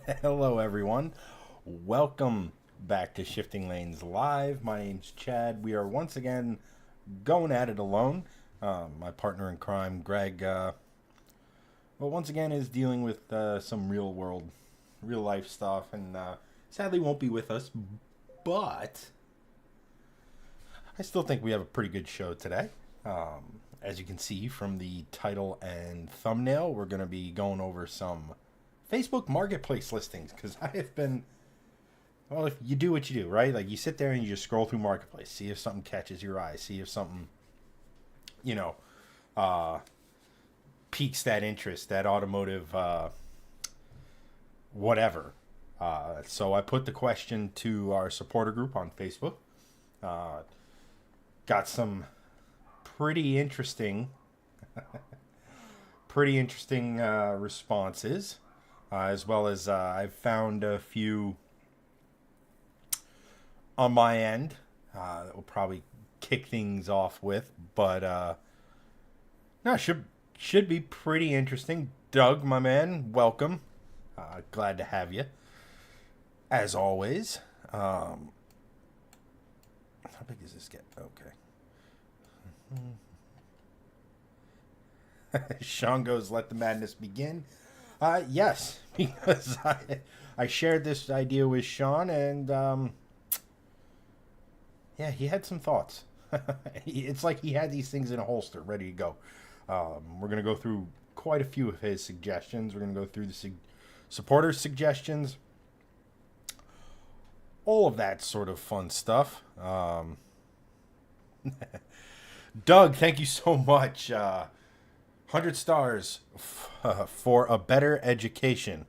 Hello, everyone. Welcome back to Shifting Lanes Live. My name's Chad. We are once again going at it alone. My partner in crime, Greg, once again is dealing with some real life stuff, and sadly won't be with us. But I still think we have a pretty good show today. As you can see from the title and thumbnail, we're going to be going over some Facebook Marketplace listings because I have been. Well, if you do what you do, right? Like you sit there and you just scroll through Marketplace, see if something catches your eye, see if something, you know, uh, piques that interest, that automotive, whatever. So I put the question to our supporter group on Facebook. Uh, got some pretty interesting, responses, as well as I've found a few on my end that will probably kick things off with. But no, should be pretty interesting. Doug, my man, welcome. Glad to have you, as always. How big does this get? Okay. Sean goes, let the madness begin. Yes, because I shared this idea with Sean, and yeah, he had some thoughts. It's like he had these things in a holster, ready to go. We're going to go through quite a few of his suggestions. We're going to go through the supporters' suggestions, all of that sort of fun stuff. Doug, thank you so much. 100 stars for a better education.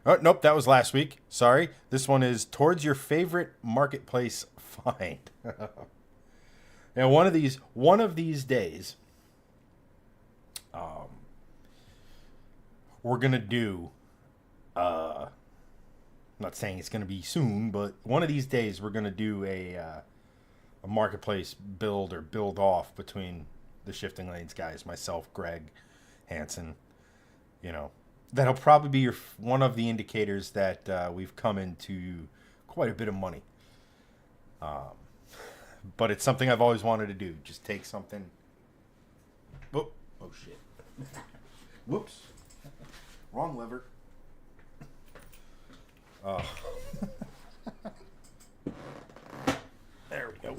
Oh, nope, that was last week. Sorry. This one is towards your favorite marketplace find. Now, one of these days, we're gonna do. I'm not saying it's gonna be soon, but one of these days we're gonna do a marketplace build or build off between the Shifting Lanes guys, myself, Greg, Hanson. You know, that'll probably be one of the indicators that we've come into quite a bit of money. But it's something I've always wanted to do. Just take something. Oh, oh shit. Whoops. Wrong lever. Oh. There we go.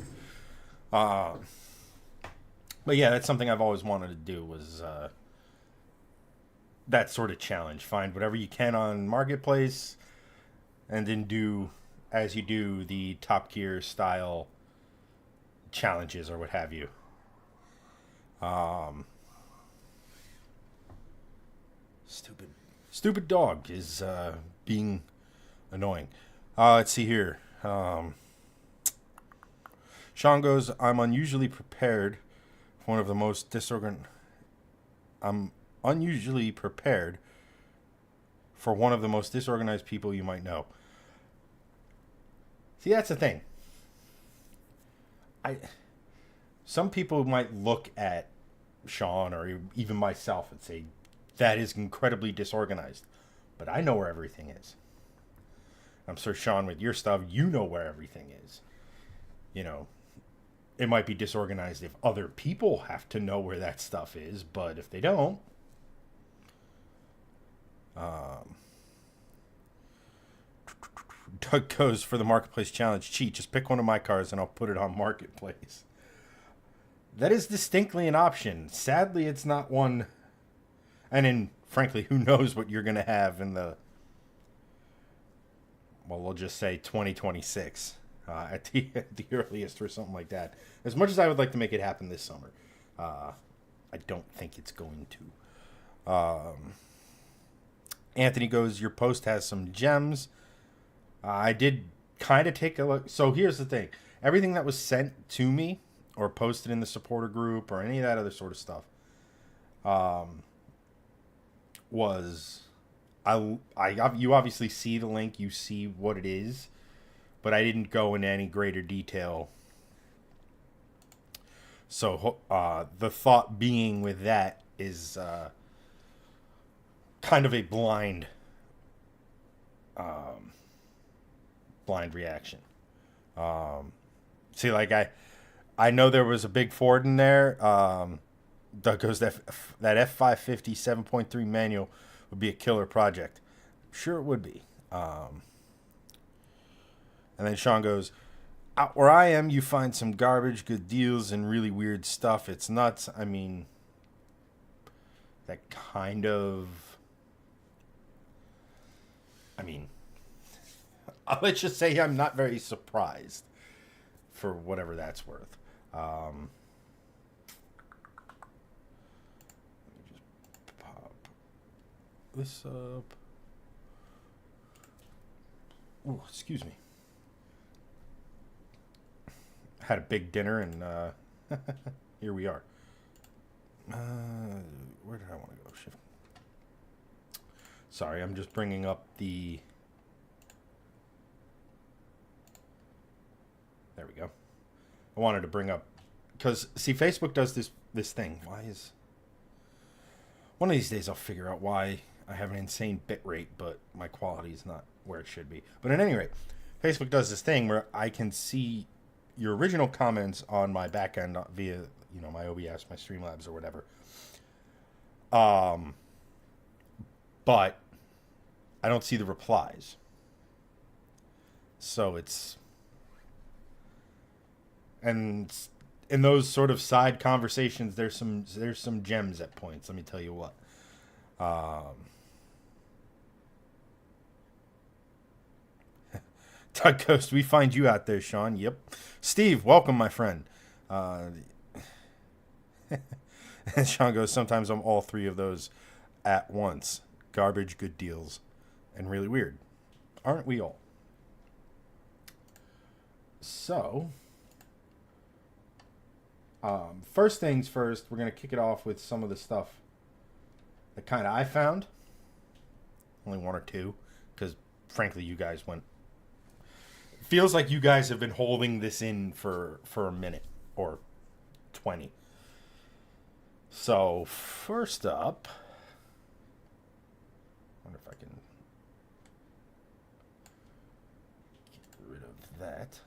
But yeah, that's something I've always wanted to do was that sort of challenge. Find whatever you can on Marketplace and then do, as you do, the Top Gear style challenges or what have you. Stupid. Stupid dog is being annoying. Let's see here. Sean goes, I'm unusually prepared for one of the most I'm unusually prepared for one of the most disorganized people you might know. See, that's the thing. Some people might look at Sean or even myself and say that is incredibly disorganized, but I know where everything is. I'm sure Sean, with your stuff, you know where everything is. You know, it might be disorganized if other people have to know where that stuff is, but if they don't, Doug goes for the Marketplace Challenge. Cheat, just pick one of my cars and I'll put it on Marketplace. That is distinctly an option. Sadly, it's not one. And then, frankly, who knows what you're going to have in we'll just say 2026 at the earliest or something like that. As much as I would like to make it happen this summer, I don't think it's going to. Anthony goes, your post has some gems. I did kind of take a look. So here's the thing. Everything that was sent to me or posted in the supporter group or any of that other sort of stuff was... you obviously see the link, you see what it is, but I didn't go into any greater detail. So the thought being with that is kind of a blind blind reaction. See, like I know there was a big Ford in there. Doug goes that F550 7.3 manual would be a killer project. Sure, it would be. And then Sean goes, out where I am, you find some garbage, good deals, and really weird stuff. It's nuts. I mean, that kind of. I mean, let's just say I'm not very surprised for whatever that's worth. Let me just pop this up. Oh, excuse me. Had a big dinner and here we are. Where did I want to go? Shift. Sorry, I'm just bringing up the. There we go. I wanted to bring up because see, Facebook does this thing. Why is one of these days I'll figure out why I have an insane bit rate, but my quality is not where it should be. But at any rate, Facebook does this thing where I can see your original comments on my back end via, my OBS, my Streamlabs or whatever. But I don't see the replies. So it's, and in those sort of side conversations, there's some gems at points. Let me tell you what. Doug Coast, we find you out there, Sean. Yep. Steve, welcome, my friend. And Sean goes, sometimes I'm all three of those at once. Garbage, good deals, and really weird. Aren't we all? So, first things first, we're going to kick it off with some of the stuff that kind of I found. Only one or two, because frankly, you guys went. Feels like you guys have been holding this in for a minute or 20. So, first up, I wonder if I can get rid of that.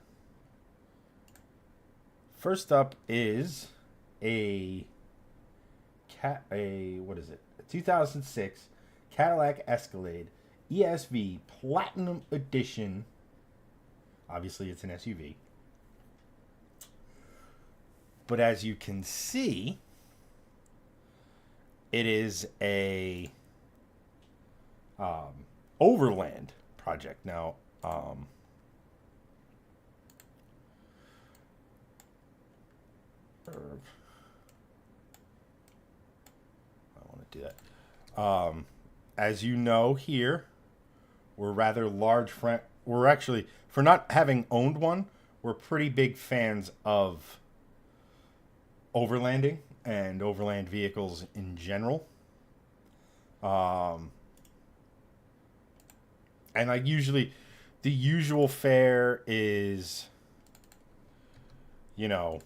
First up is a 2006 Cadillac Escalade ESV Platinum Edition. Obviously, it's an SUV. But as you can see, it is a overland project. Now, I want to do that. As you know, here, we're rather large. We're actually, for not having owned one, we're pretty big fans of overlanding and overland vehicles in general. And like usually, the usual fare is, the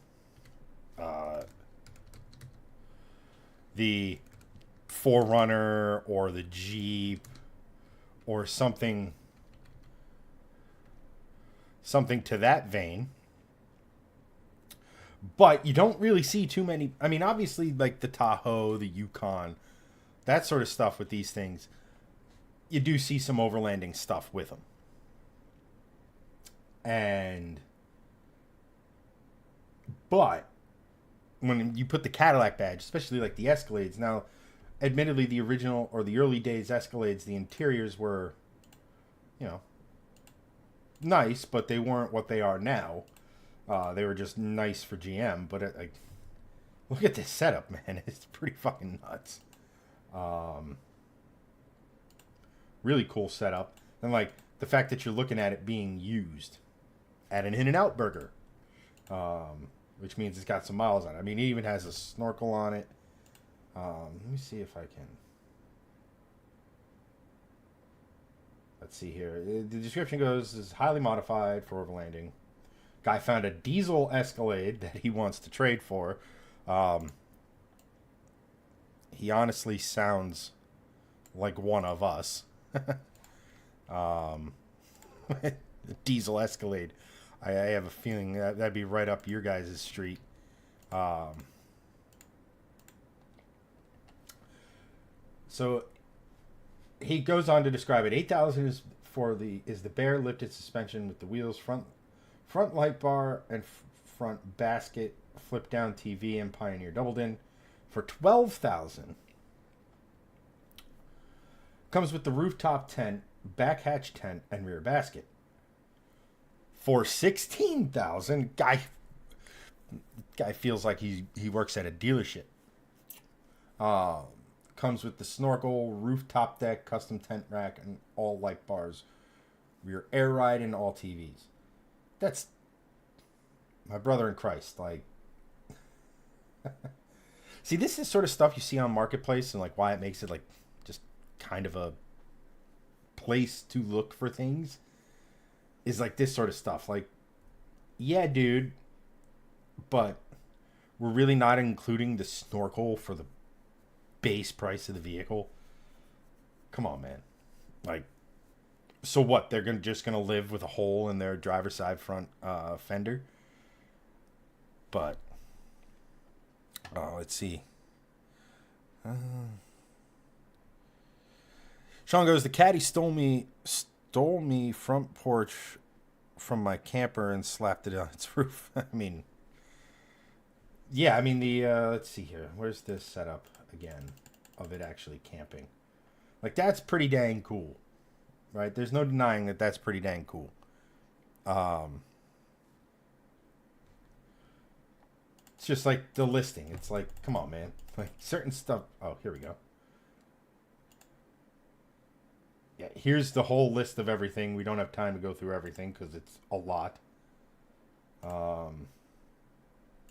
4Runner or the Jeep or something to that vein. But you don't really see too many. I mean, obviously, like the Tahoe, the Yukon, that sort of stuff with these things, you do see some overlanding stuff with them. But when you put the Cadillac badge, especially like the Escalades, now, admittedly, the original or the early days Escalades, the interiors were, nice, but they weren't what they are now. They were just nice for GM, but look at this setup, man. It's pretty fucking nuts. Really cool setup. And like the fact that you're looking at it being used at an In-N-Out Burger, which means it's got some miles on it. I mean, it even has a snorkel on it. Let me see if I can. Let's see here. The description goes, is highly modified for overlanding. Guy found a diesel Escalade that he wants to trade for. He honestly sounds like one of us. Diesel Escalade. I have a feeling that'd be right up your guys' street. So he goes on to describe it. 8,000 is the bare lifted suspension with the wheels, front light bar, and front basket, flip down TV, and Pioneer doubled in. For 12,000, comes with the rooftop tent, back hatch tent, and rear basket. For 16,000, guy feels like he works at a dealership. Comes with the snorkel, rooftop deck, custom tent rack, and all light bars, rear air ride, and all TVs. That's my brother in Christ. Like, see, this is sort of stuff you see on Marketplace, and like why it makes it like just kind of a place to look for things is like this sort of stuff. Like, yeah, dude, but we're really not including the snorkel for the base price of the vehicle. Come on, man. Like, so what? They're just gonna live with a hole in their driver's side front fender. But let's see. Sean goes, the caddy stole me front porch from my camper and slapped it on its roof. I mean, yeah, I mean the let's see here. Where's this setup again of it actually camping? Like, that's pretty dang cool, right? There's no denying that that's pretty dang cool. It's just like the listing. It's like, come on, man. Like certain stuff. Oh, here we go. Yeah, here's the whole list of everything. We don't have time to go through everything because it's a lot.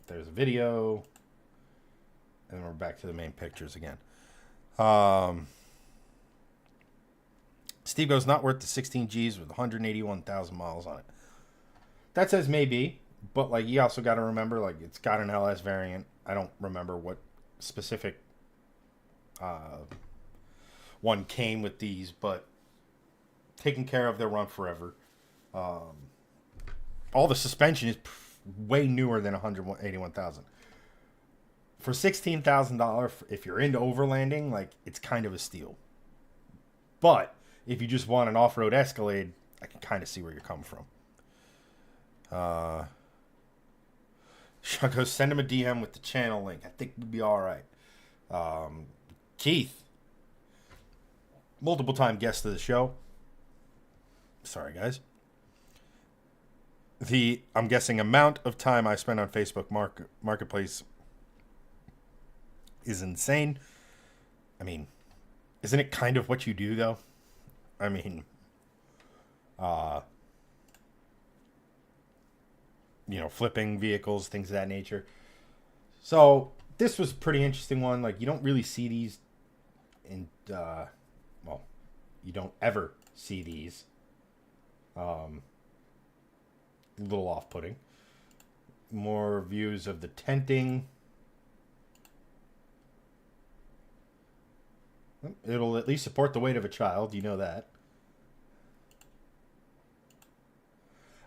There's a video. And we're back to the main pictures again. Steve goes, not worth the 16 Gs with 181,000 miles on it. That says maybe, but like you also got to remember, like it's got an LS variant. I don't remember what specific one came with these, but taken care of, they'll run forever. All the suspension is way newer than 181,000. For $16,000, if you're into overlanding, like it's kind of a steal. But if you just want an off-road Escalade, I can kind of see where you're coming from. Goes, send him a DM with the channel link. I think we'll be all right. Keith, multiple time guest of the show. Sorry, guys. I'm guessing amount of time I spend on Facebook Marketplace is insane. I mean, isn't it kind of what you do, though? I mean, flipping vehicles, things of that nature. So this was a pretty interesting one. Like, you don't really see these in, you don't ever see these. A little off-putting. More views of the tenting. It'll at least support the weight of a child. You know that.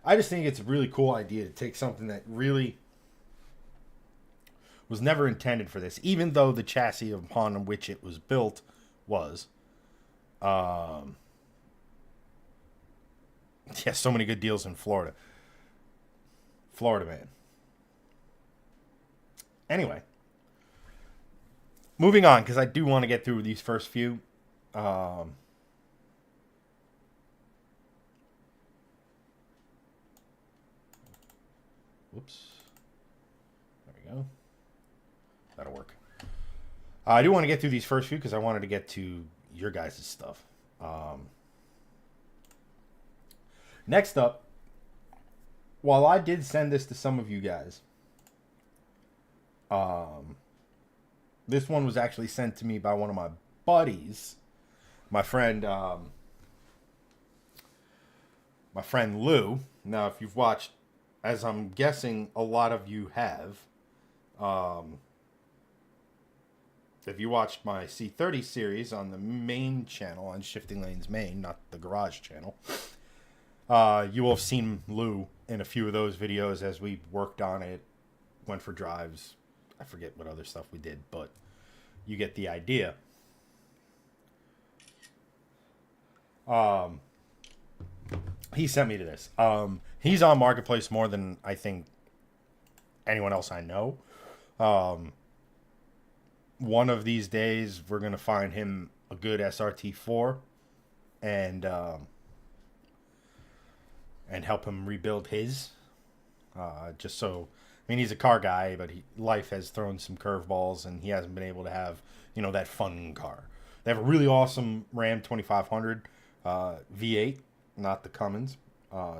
I just think it's a really cool idea to take something that really was never intended for this, even though the chassis upon which it was built was. Yeah, so many good deals in Florida. Florida, man. Anyway. Moving on, because I do want to get through these first few. Whoops. There we go. That'll work. I do want to get through these first few because I wanted to get to your guys' stuff. Next up, while I did send this to some of you guys, this one was actually sent to me by one of my buddies, my friend Lou. Now, if you've watched, as I'm guessing a lot of you have, if you watched my C30 series on the main channel on Shifting Lanes Main, not the garage channel, you will have seen Lou in a few of those videos as we worked on it, went for drives. I forget what other stuff we did, but you get the idea. He sent me to this. He's on Marketplace more than I think anyone else I know. One of these days, we're going to find him a good SRT4 and help him rebuild his. Just so, I mean, he's a car guy, but life has thrown some curveballs, and he hasn't been able to have, that fun car. They have a really awesome Ram 2500 V8, not the Cummins,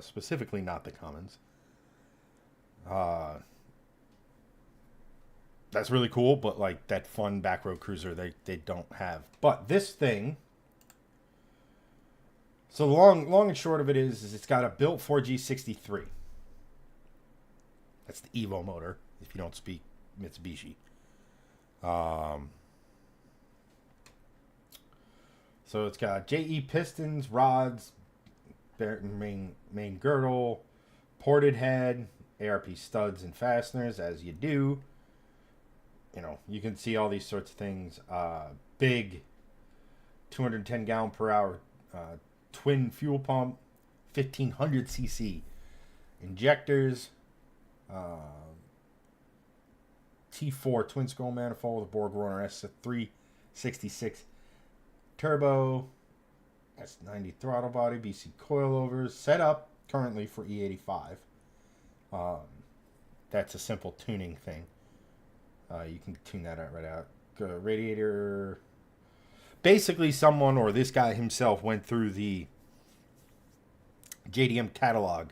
specifically not the Cummins. That's really cool, but like that fun back road cruiser they don't have. But this thing, so the long and short of it is it's got a built 4G63. That's the Evo motor, if you don't speak Mitsubishi. So it's got JE pistons, rods, main girdle, ported head, ARP studs and fasteners, as you do. You can see all these sorts of things. Big 210 gallon per hour twin fuel pump, 1500 cc injectors, T4 twin scroll manifold with a BorgWarner S366 turbo, S90 throttle body, BC coilovers, set up currently for E85. That's a simple tuning thing. You can tune that out right out. Radiator. Basically, someone or this guy himself went through the JDM catalog.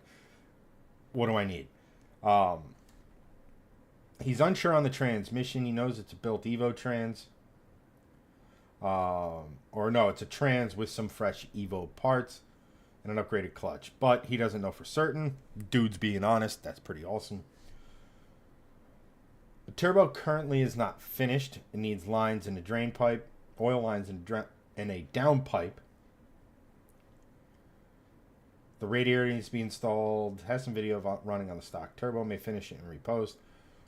What do I need? He's unsure on the transmission. He knows it's a built Evo trans. Or no, it's a trans with some fresh Evo parts and an upgraded clutch. But he doesn't know for certain. Dude's being honest. That's pretty awesome. The turbo currently is not finished. It needs lines in a drain pipe, oil lines in a downpipe. The radiator needs to be installed. Has some video of running on the stock turbo. May finish it and repost.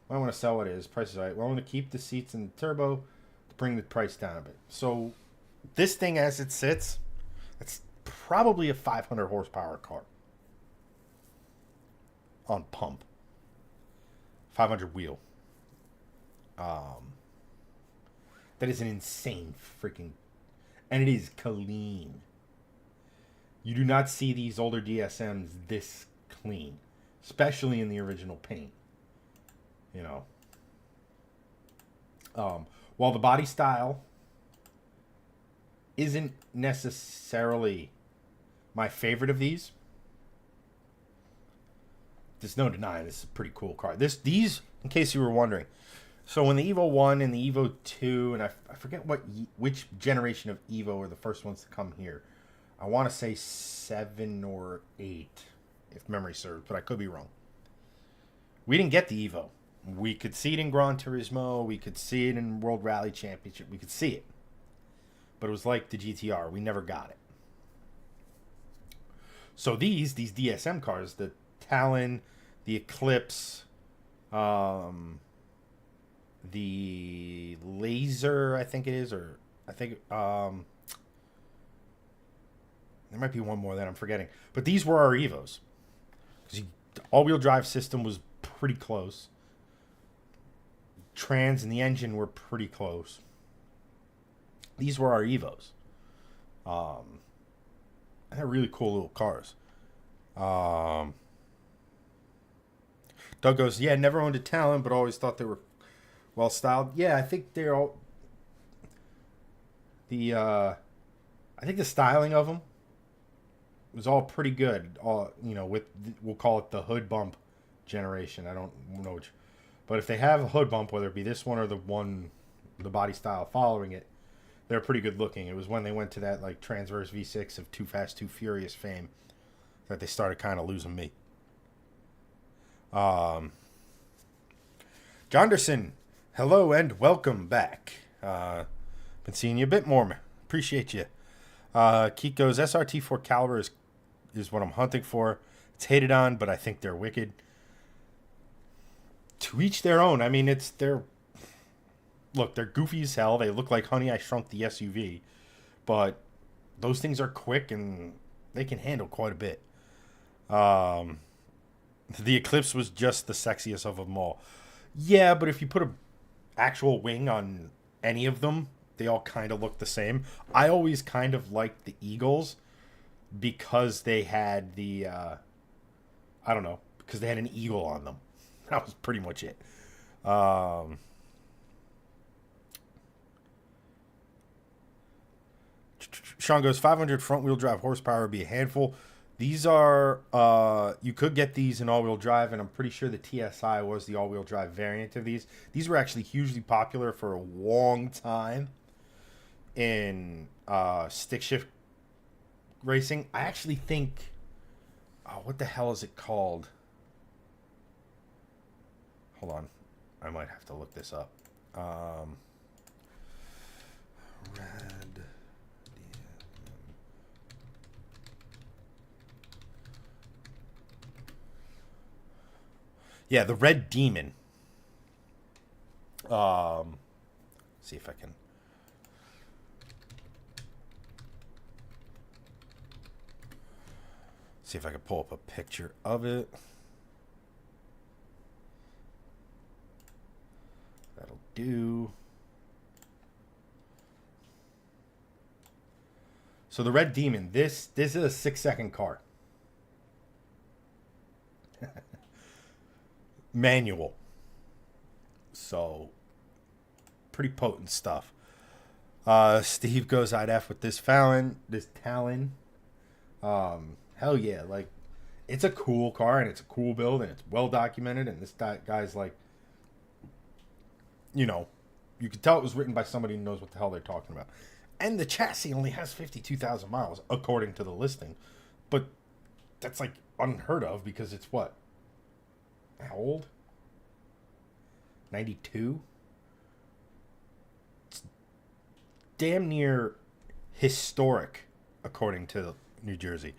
I want to sell what it is. Price is right. Well, I want to keep the seats in the turbo to bring the price down a bit. So this thing as it sits, it's probably a 500 horsepower car on pump. 500 wheel. That is an insane freaking, and it is clean. You do not see these older DSMs this clean, especially in the original paint. While the body style isn't necessarily my favorite of these, there's no denying this is a pretty cool car. These, in case you were wondering. So when the Evo 1 and the Evo 2, and I forget which generation of Evo are the first ones to come here. I want to say 7 or 8, if memory serves, but I could be wrong. We didn't get the Evo. We could see it in Gran Turismo. We could see it in World Rally Championship. We could see it. But it was like the GTR. We never got it. So these DSM cars, the Talon, the Eclipse, the Laser, I think it is, or I think there might be one more that I'm forgetting. But these were our Evos. The all-wheel drive system was pretty close. Trans and the engine were pretty close. These were our Evos. And they're really cool little cars. Doug goes, yeah, never owned a Talon, but always thought they were well styled. Yeah, I think they're all I think the styling of them was all pretty good. All with we'll call it the hood bump generation. I don't know which, but if they have a hood bump, whether it be this one or the body style following it, they're pretty good looking. It was when they went to that like transverse V6 of Too Fast, Too Furious fame that they started kind of losing me. Jonderson, hello and welcome back. Been seeing you a bit more. Appreciate you. Keith goes, SRT4 caliber is what I'm hunting for. It's hated on, but I think they're wicked. To each their own. I mean, look, they're goofy as hell. They look like Honey, I Shrunk the SUV. But those things are quick and they can handle quite a bit. The Eclipse was just the sexiest of them all. Yeah, but if you put an actual wing on any of them, they all kind of look the same. I always kind of liked the Eagles because they had I don't know, because they had an eagle on them. That was pretty much it. Sean goes, 500 front-wheel drive horsepower would be a handful. These are, you could get these in all-wheel drive, and I'm pretty sure the TSI was the all-wheel drive variant of these. These were actually hugely popular for a long time in stick shift racing. I actually think, what the hell is it called? Hold on. I might have to look this up. Red. Yeah, the Red Demon. See if I can. See if I can pull up a picture of it. That'll do. So the Red Demon, this is a 6-second car. Manual. So pretty potent stuff. Steve goes, I'd F with this Talon. Hell yeah, like it's a cool car and it's a cool build and it's well documented, and this guy's like, you know, you can tell it was written by somebody who knows what the hell they're talking about. And the chassis only has 52,000 miles according to the listing. But that's like unheard of because it's what? How old? 92? It's damn near historic according to New Jersey.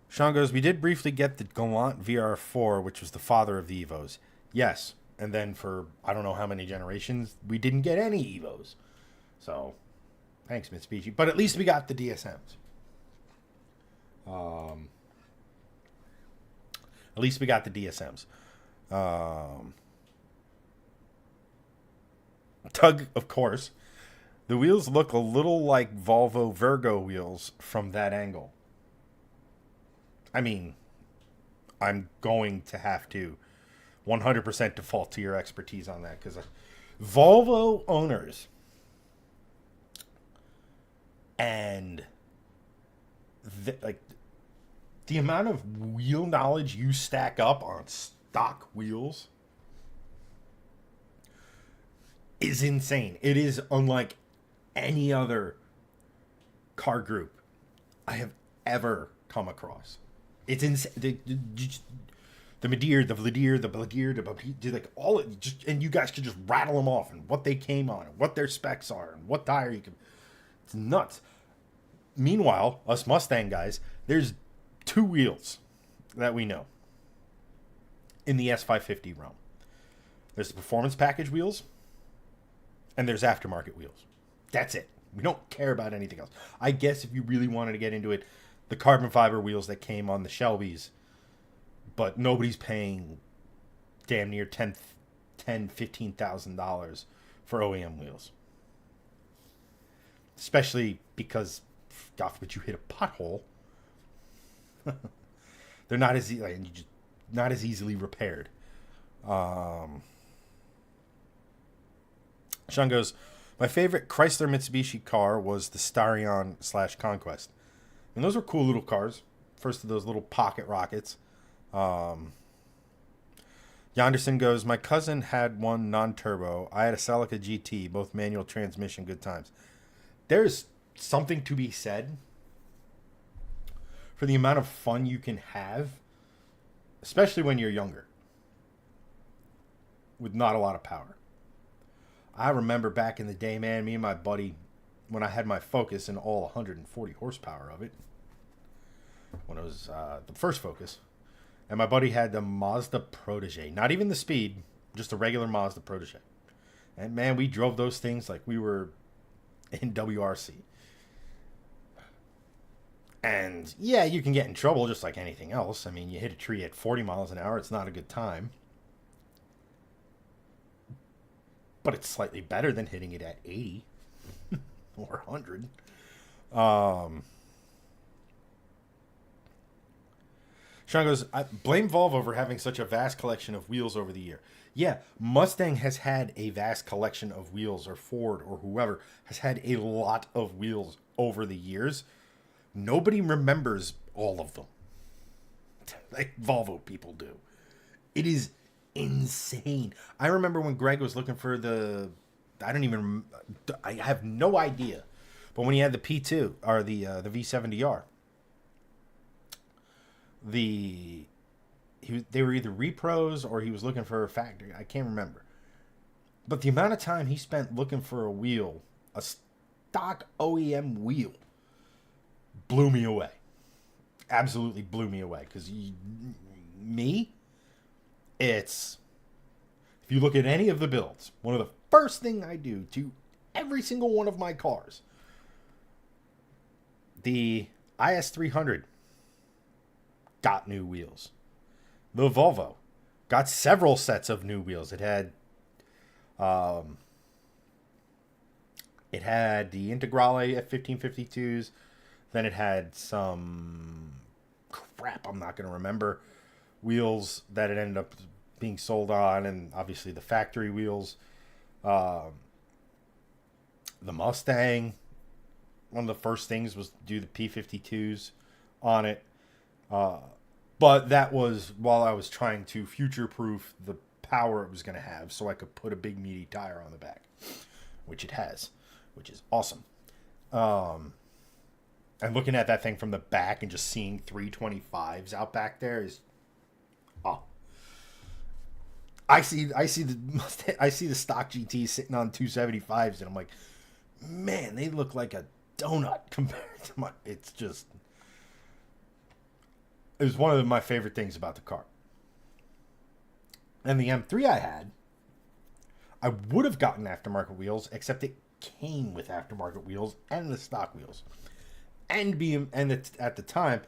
Sean goes, we did briefly get the Galant VR4, which was the father of the Evos. Yes. And then for I don't know how many generations, we didn't get any Evos. So, thanks, Mitsubishi. But at least we got the DSMs. At least we got the DSMs. Tug, of course. The wheels look a little like Volvo Virgo wheels from that angle. I mean, I'm going to have to 100% default to your expertise on that because Volvo owners and the amount of wheel knowledge you stack up on stock wheels is insane. It is unlike any other car group I have ever come across. It's insane. The Madeir, the Vladir, the Blagear, like all it just, and you guys could just rattle them off and what they came on and what their specs are and what tire you can. It's nuts. Meanwhile, us Mustang guys, there's two wheels that we know in the S550 realm. There's the performance package wheels, and there's aftermarket wheels. That's it. We don't care about anything else. I guess if you really wanted to get into it, the carbon fiber wheels that came on the Shelbys, but nobody's paying damn near $15,000 for OEM wheels. Especially because, God forbid, you hit a pothole. They're not as not as easily repaired. Sean goes, my favorite Chrysler Mitsubishi car was the Starion / Conquest. And those were cool little cars. First of those little pocket rockets. Yonderson goes, my cousin had one non-turbo. I had a Celica GT, both manual transmission, good times. There's something to be said for the amount of fun you can have especially when you're younger, with not a lot of power. I remember back in the day, man, me and my buddy, when I had my Focus and all 140 horsepower of it, when it was the first Focus, and my buddy had the Mazda Protege, not even the Speed, just a regular Mazda Protege. And man, we drove those things like we were in WRC. And yeah, you can get in trouble just like anything else. I mean, you hit a tree at 40 miles an hour, it's not a good time. But it's slightly better than hitting it at 80 or 100. Sean goes, I blame Volvo for having such a vast collection of wheels over the year. Yeah, Mustang has had a vast collection of wheels, or Ford or whoever has had a lot of wheels over the years. Nobody remembers all of them. Like Volvo people do. It is insane. I remember when Greg was looking for I have no idea, but when he had the P2 or the V70R, they were either repros or he was looking for a factory. I can't remember, but the amount of time he spent looking for a wheel, a stock OEM wheel, blew me away. Absolutely blew me away. Because it's, if you look at any of the builds, one of the first thing I do to every single one of my cars, the IS300 got new wheels. The Volvo got several sets of new wheels. It had the Integrale F1552s. Then it had some crap I'm not going to remember wheels that it ended up being sold on, and obviously the factory wheels. The Mustang, one of the first things was to do the P52s on it. But that was while I was trying to future-proof the power it was going to have so I could put a big meaty tire on the back, which it has, which is awesome. And looking at that thing from the back and just seeing 325s out back there is, I see the stock GT sitting on 275s, and I'm like, man, they look like a donut compared to it was one of my favorite things about the car. And the M3 I would have gotten aftermarket wheels, except it came with aftermarket wheels and the stock wheels. And at the time,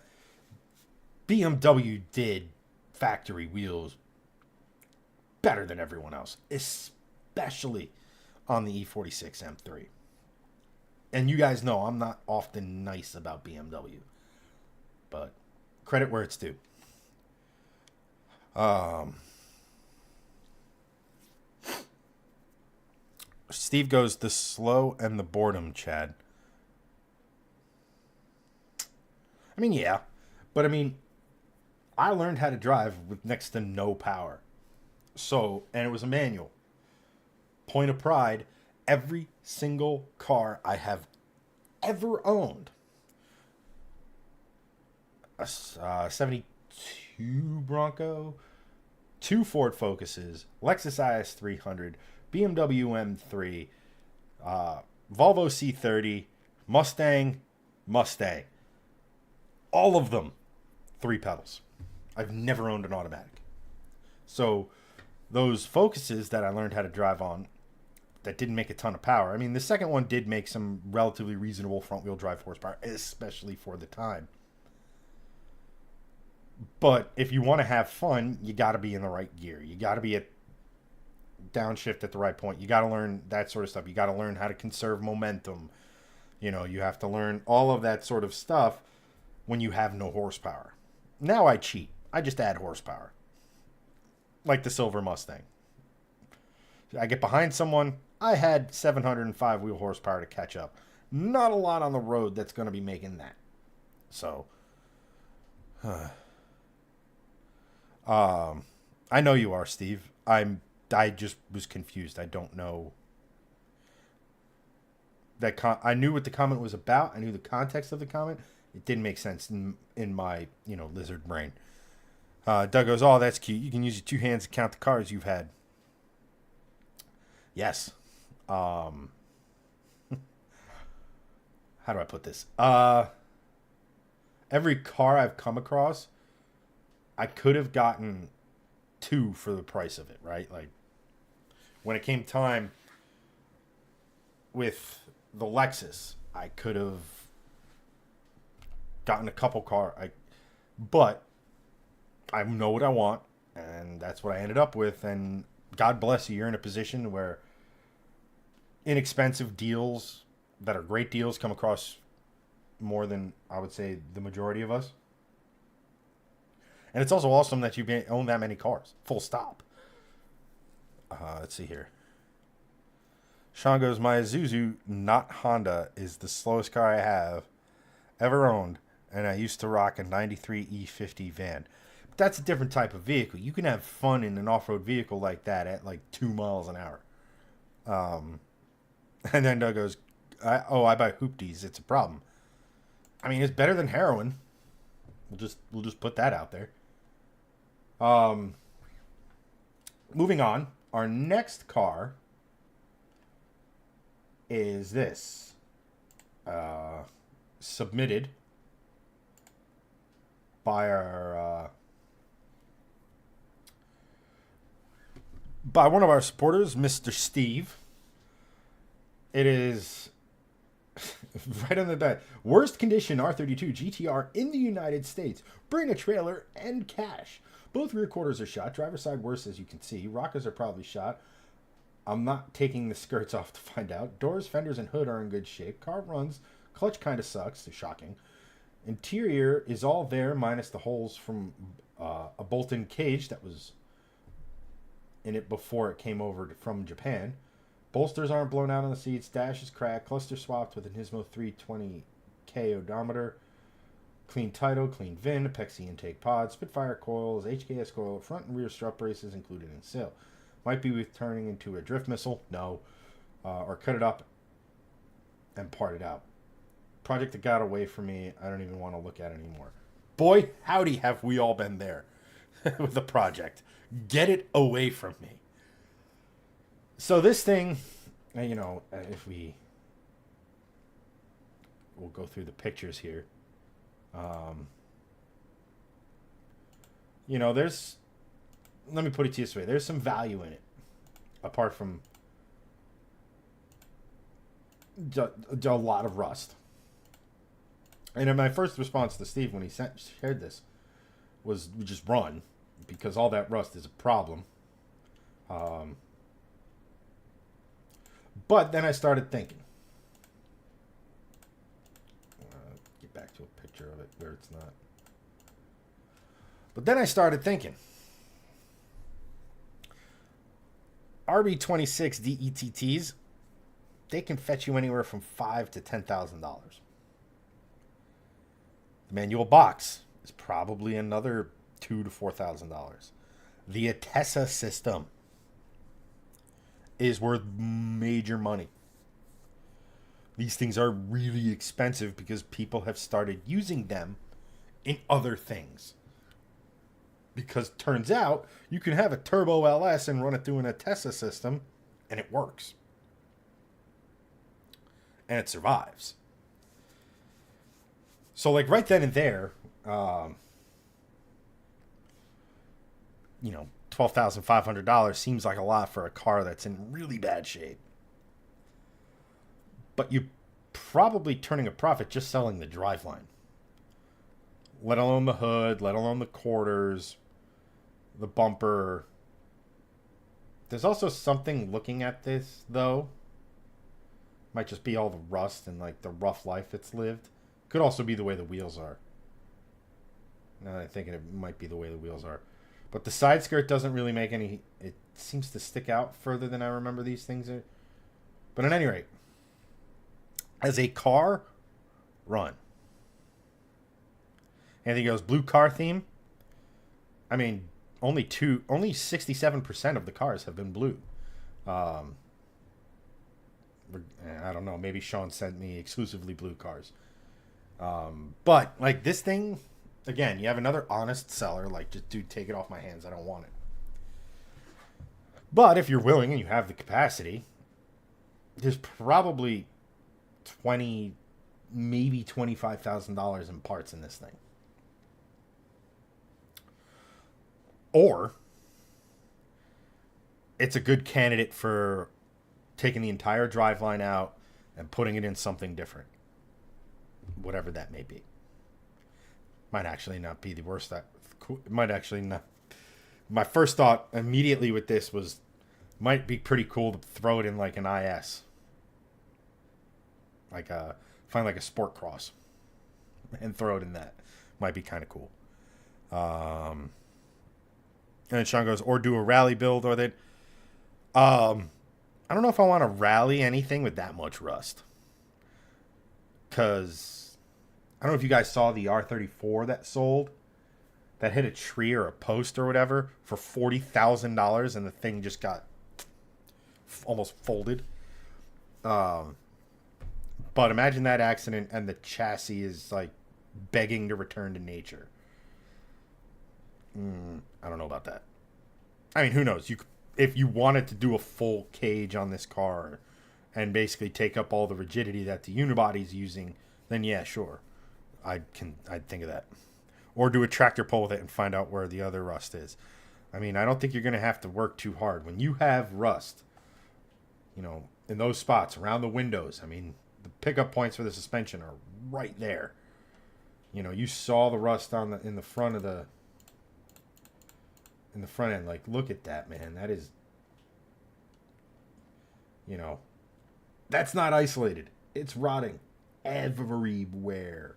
BMW did factory wheels better than everyone else, especially on the E46 M3. And you guys know I'm not often nice about BMW, but credit where it's due. Steve goes, the slow and the boredom, Chad. I mean, yeah. But I mean, I learned how to drive with next to no power. So, and it was a manual. Point of pride, every single car I have ever owned, a 72 Bronco, 2 Ford Focuses, Lexus IS300, BMW M3, Volvo C30, Mustang. All of them 3 pedals. I've never owned an automatic. So those Focuses that I learned how to drive on that didn't make a ton of power. I mean, the second one did make some relatively reasonable front-wheel drive horsepower, especially for the time. But if you want to have fun, you got to be in the right gear. You got to be at downshift at the right point. You got to learn that sort of stuff. You got to learn how to conserve momentum. You know, you have to learn all of that sort of stuff when you have no horsepower. Now I cheat. I just add horsepower. Like the Silver Mustang. I get behind someone. I had 705 wheel horsepower to catch up. Not a lot on the road that's going to be making that. So, I know you are, Steve. I just was confused. I don't know. I knew what the comment was about. I knew the context of the comment. It didn't make sense in my, lizard brain. Doug goes, oh, that's cute. You can use your two hands to count the cars you've had. Yes. How do I put this? Every car I've come across, I could have gotten two for the price of it, right? Like, when it came time with the Lexus, I could have gotten a couple but I know what I want, and that's what I ended up with. And God bless you, you're in a position where inexpensive deals that are great deals come across more than, I would say, the majority of us. And it's also awesome that you own that many cars. Full stop. Let's see here. Sean goes, my Isuzu, not Honda, is the slowest car I have ever owned. And I used to rock a 93 E50 van. But that's a different type of vehicle. You can have fun in an off-road vehicle like that at like 2 miles an hour. And then Doug goes, I buy hoopties. It's a problem. I mean, it's better than heroin. We'll just put that out there. Moving on. Our next car is this. Submitted by by one of our supporters, Mr. Steve. It is right on the back. Worst condition R32 GTR in the United States. Bring a trailer and cash. Both rear quarters are shot. Driver's side worse, as you can see. Rockers are probably shot. I'm not taking the skirts off to find out. Doors, fenders, and hood are in good shape. Car runs. Clutch kind of sucks. Shocking. Interior is all there, minus the holes from a bolt-in cage that was in it before it came over from Japan. Bolsters aren't blown out on the seats. Dash is cracked. Cluster swapped with an Nismo 320K odometer. Clean title, clean VIN, Apexi intake pod, Spitfire coils, HKS coil, front and rear strut braces included in sale. Might be with turning into a drift missile. No. Or cut it up and part it out. Project that got away from me. I don't even want to look at it anymore. Boy, howdy, have we all been there with the project. Get it away from me. So this thing, if we'll go through the pictures here. There's, let me put it to you this way. There's some value in it. Apart from a lot of rust. And my first response to Steve when he shared this was just run, because all that rust is a problem. But then I started thinking. Get back to a picture of it where it's not. But then I started thinking. RB26 DETTs, they can fetch you anywhere from $5,000 to $10,000. The manual box is probably another $2,000 to $4,000. The Atessa system is worth major money. These things are really expensive because people have started using them in other things. Because turns out you can have a turbo LS and run it through an Atessa system and it works. And it survives. So like right then and there, $12,500 seems like a lot for a car that's in really bad shape. But you're probably turning a profit just selling the driveline. Let alone the hood, let alone the quarters, the bumper. There's also something looking at this, though. Might just be all the rust and like the rough life it's lived. Could also be the way the wheels are. Now that I'm thinking, it might be the way the wheels are. But the side skirt doesn't really make any... It seems to stick out further than I remember these things. But at any rate, as a car, run. Anthony goes, blue car theme? I mean, only 67% of the cars have been blue. I don't know. Maybe Sean sent me exclusively blue cars. But, like, this thing again, you have another honest seller, like, just, dude, take it off my hands. I don't want it. But if you're willing and you have the capacity, there's probably 20, maybe $25,000 in parts in this thing. Or it's a good candidate for taking the entire driveline out and putting it in something different, whatever that may be. Might actually not be the worst. It might actually not. My first thought immediately with this was, might be pretty cool to throw it in like an IS, like find like a sport cross, and throw it in that. Might be kind of cool. And then Sean goes, or do a rally build, or they. I don't know if I want to rally anything with that much rust, because I don't know if you guys saw the R34 that sold, that hit a tree or a post or whatever for $40,000, and the thing just got almost folded. But imagine that accident and the chassis is like begging to return to nature. I don't know about that. I mean, who knows? If you wanted to do a full cage on this car and basically take up all the rigidity that the unibody's using, then yeah, sure. I'd think of that. Or do a tractor pull with it and find out where the other rust is. I mean, I don't think you're going to have to work too hard. When you have rust, in those spots around the windows, I mean, the pickup points for the suspension are right there. You saw the rust in the front end. Like, look at that, man. That is, that's not isolated. It's rotting everywhere.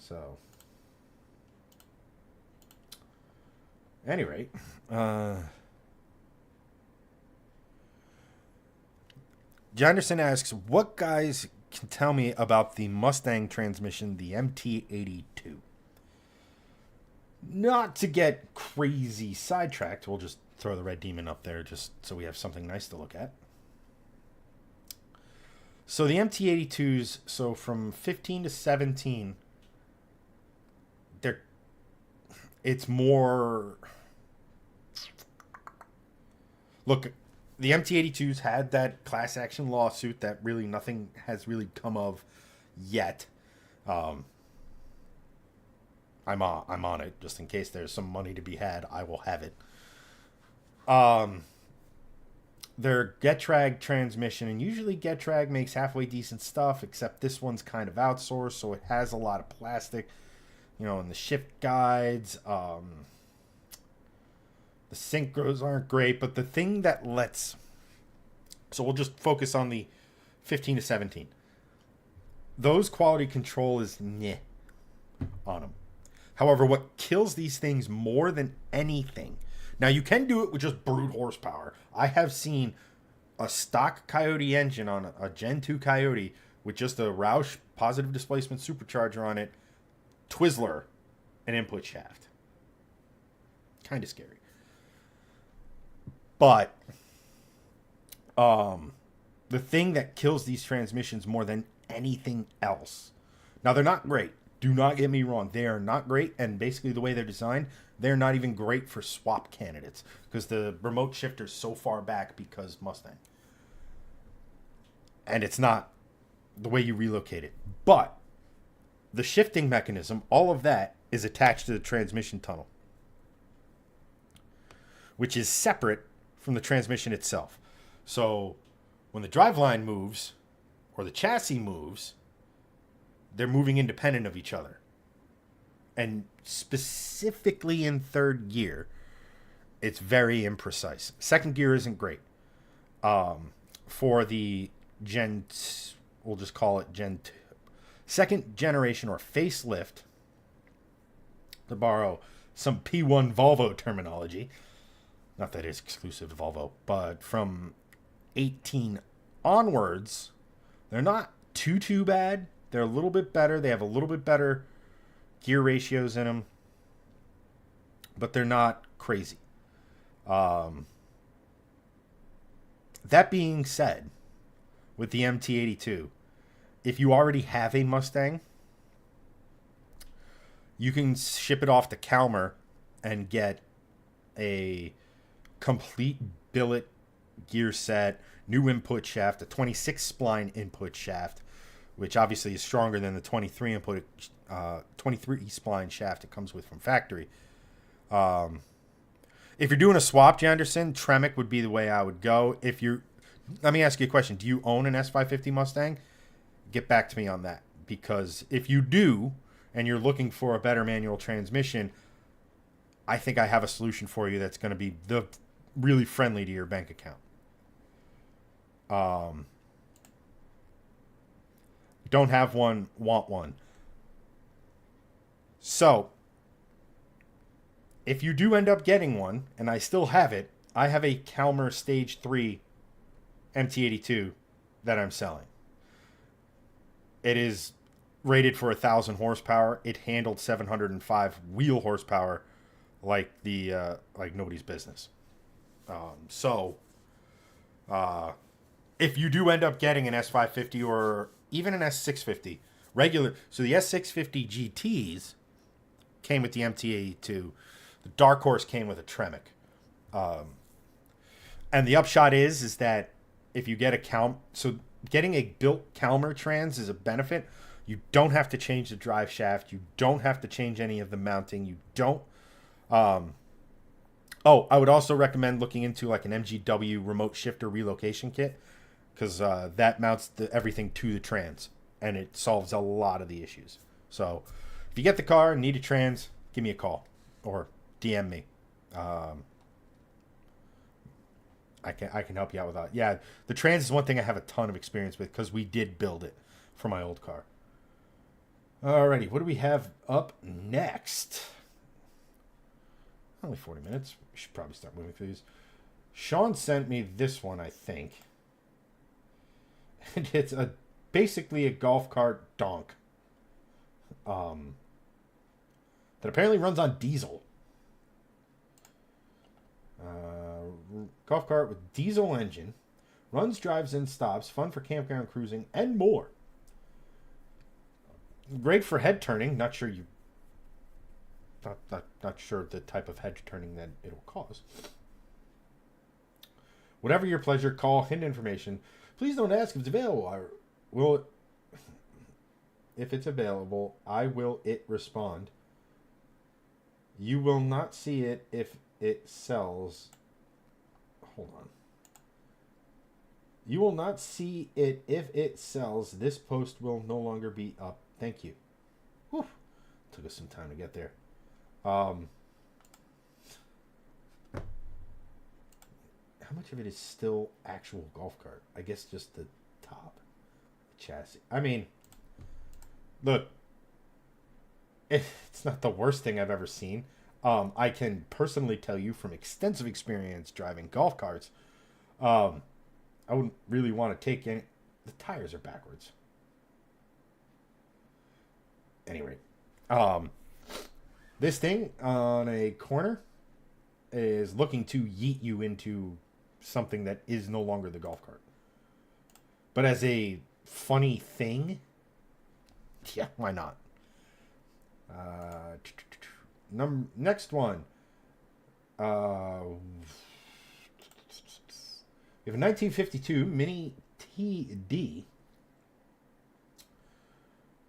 So, at any rate, Janderson asks, what guys can tell me about the Mustang transmission, the MT82? Not to get crazy sidetracked, we'll just throw the Red Demon up there just so we have something nice to look at. So the MT82s, so from 15 to 17, it's more... Look, the MT82s had that class action lawsuit that really nothing has really come of yet. I'm on it, just in case there's some money to be had. I will have it. Their Getrag transmission, and usually Getrag makes halfway decent stuff, except this one's kind of outsourced, so it has a lot of plastic, in the shift guides. The synchros aren't great, but the thing that lets... So we'll just focus on the 15 to 17. Those quality control is meh on them. However, what kills these things more than anything... Now, you can do it with just brute horsepower. I have seen a stock Coyote engine on a Gen 2 Coyote with just a Roush positive displacement supercharger on it, Twizzler, an input shaft. Kind of scary. But the thing that kills these transmissions more than anything else... Now, they're not great. Do not get me wrong. They are not great, and basically the way they're designed, they're not even great for swap candidates because the remote shifter's so far back because Mustang. And it's not the way you relocate it. But the shifting mechanism, all of that, is attached to the transmission tunnel, which is separate from the transmission itself. So when the driveline moves or the chassis moves, they're moving independent of each other. And specifically in third gear, it's very imprecise. Second gear isn't great. For the we'll just call it Gen 2, second generation or facelift, to borrow some P1 Volvo terminology, not that it's exclusive to Volvo, but from 18 onwards, they're not too bad. They're a little bit better. They have a little bit better gear ratios in them, but they're not crazy. That being said, with the MT82, if you already have a Mustang, you can ship it off to Calmer and get a complete billet gear set, new input shaft, a 26 spline input shaft, which obviously is stronger than the 23 input 23 spline shaft it comes with from factory. If you're doing a swap, Janderson, Tremec would be the way I would go. Let me ask you a question. Do you own an S550 Mustang? Get back to me on that, because if you do and you're looking for a better manual transmission, I think I have a solution for you that's going to be really friendly to your bank account. Don't have one, want one. So, if you do end up getting one, and I still have it, I have a Calmer Stage 3 MT82 that I'm selling. It is rated for 1,000 horsepower. It handled 705 wheel horsepower like nobody's business. If you do end up getting an S550 or even an S650 regular, so the S650 GTs came with the MT82. The Dark Horse came with a Tremec. And the upshot is that if you get getting a built Calmer trans is a benefit. You don't have to change the drive shaft. You don't have to change any of the mounting. You don't. I would also recommend looking into like an MGW remote shifter relocation kit, because that mounts everything to the trans, and it solves a lot of the issues. So if you get the car and need a trans, give me a call or DM me. I can help you out with that. Yeah, the trans is one thing I have a ton of experience with because we did build it for my old car. Alrighty, what do we have up next? Only 40 minutes. We should probably start moving through these. Sean sent me this one, I think. And it's basically a golf cart donk. That apparently runs on diesel. Golf cart with diesel engine. Runs, drives, and stops. Fun for campground cruising, and more. Great for head turning. Not sure the type of head turning that it'll cause. Whatever your pleasure, call, hint information. Please don't ask if it's available. If it's available, I will respond. You will not see it if it sells. Hold on. You will not see it if it sells. This post will no longer be up. Thank you. Whew. Took us some time to get there. How much of it is still actual golf cart? I guess just the top, the chassis. I mean, look, it's not the worst thing I've ever seen. I can personally tell you from extensive experience driving golf carts, I wouldn't really want to take any. The tires are backwards. Anyway, this thing on a corner is looking to yeet you into something that is no longer the golf cart. But as a funny thing, yeah, why not? Next one. We have a 1952 Mini TD.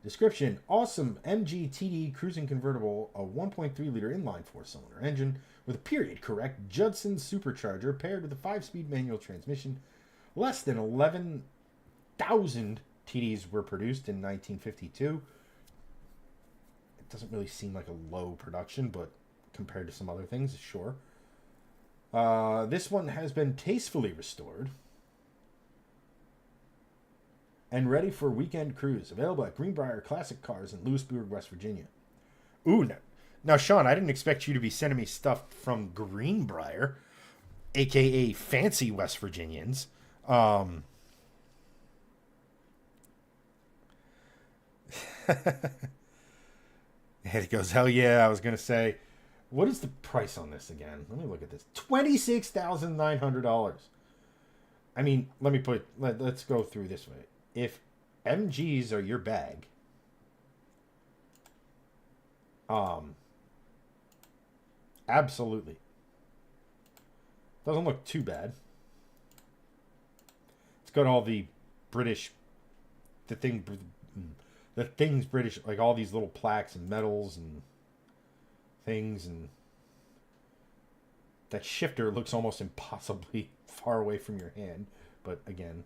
Description: awesome MGTD cruising convertible, a 1.3 liter inline 4-cylinder engine with a period correct Judson supercharger paired with a 5-speed manual transmission. Less than 11,000 TDs were produced in 1952. It doesn't really seem like a low production, but compared to some other things, sure. This one has been tastefully restored and ready for weekend cruise. Available at Greenbrier Classic Cars in Lewisburg, West Virginia. Ooh, now, Sean, I didn't expect you to be sending me stuff from Greenbrier, a.k.a. fancy West Virginians. And he goes, hell yeah, I was going to say, what is the price on this again? Let me look at this. $26,900. I mean, let's go through this way. If MGs are your bag, Um, absolutely. Doesn't look too bad. It's got all the British, the thing, the things British, like all these little plaques and medals and things, and that shifter looks almost impossibly far away from your hand. But again,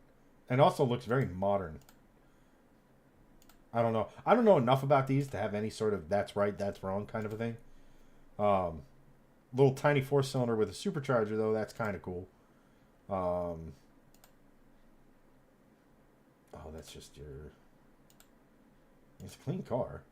and also looks very modern. I don't know. I don't know enough about these to have any sort of that's right, that's wrong kind of a thing. Little tiny 4-cylinder with a supercharger though, that's kind of cool. Oh, that's just your. It's a clean car.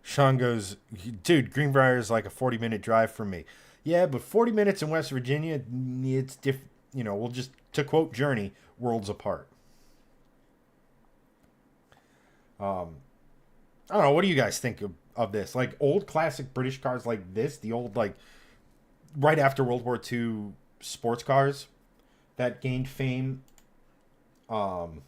Sean goes, dude, Greenbrier is like a 40-minute drive from me. Yeah, but 40 minutes in West Virginia, it's different. You know, we'll just, to quote Journey, worlds apart. I don't know. What do you guys think of this? Like old classic British cars like this, the old, like, right after World War II sports cars that gained fame. You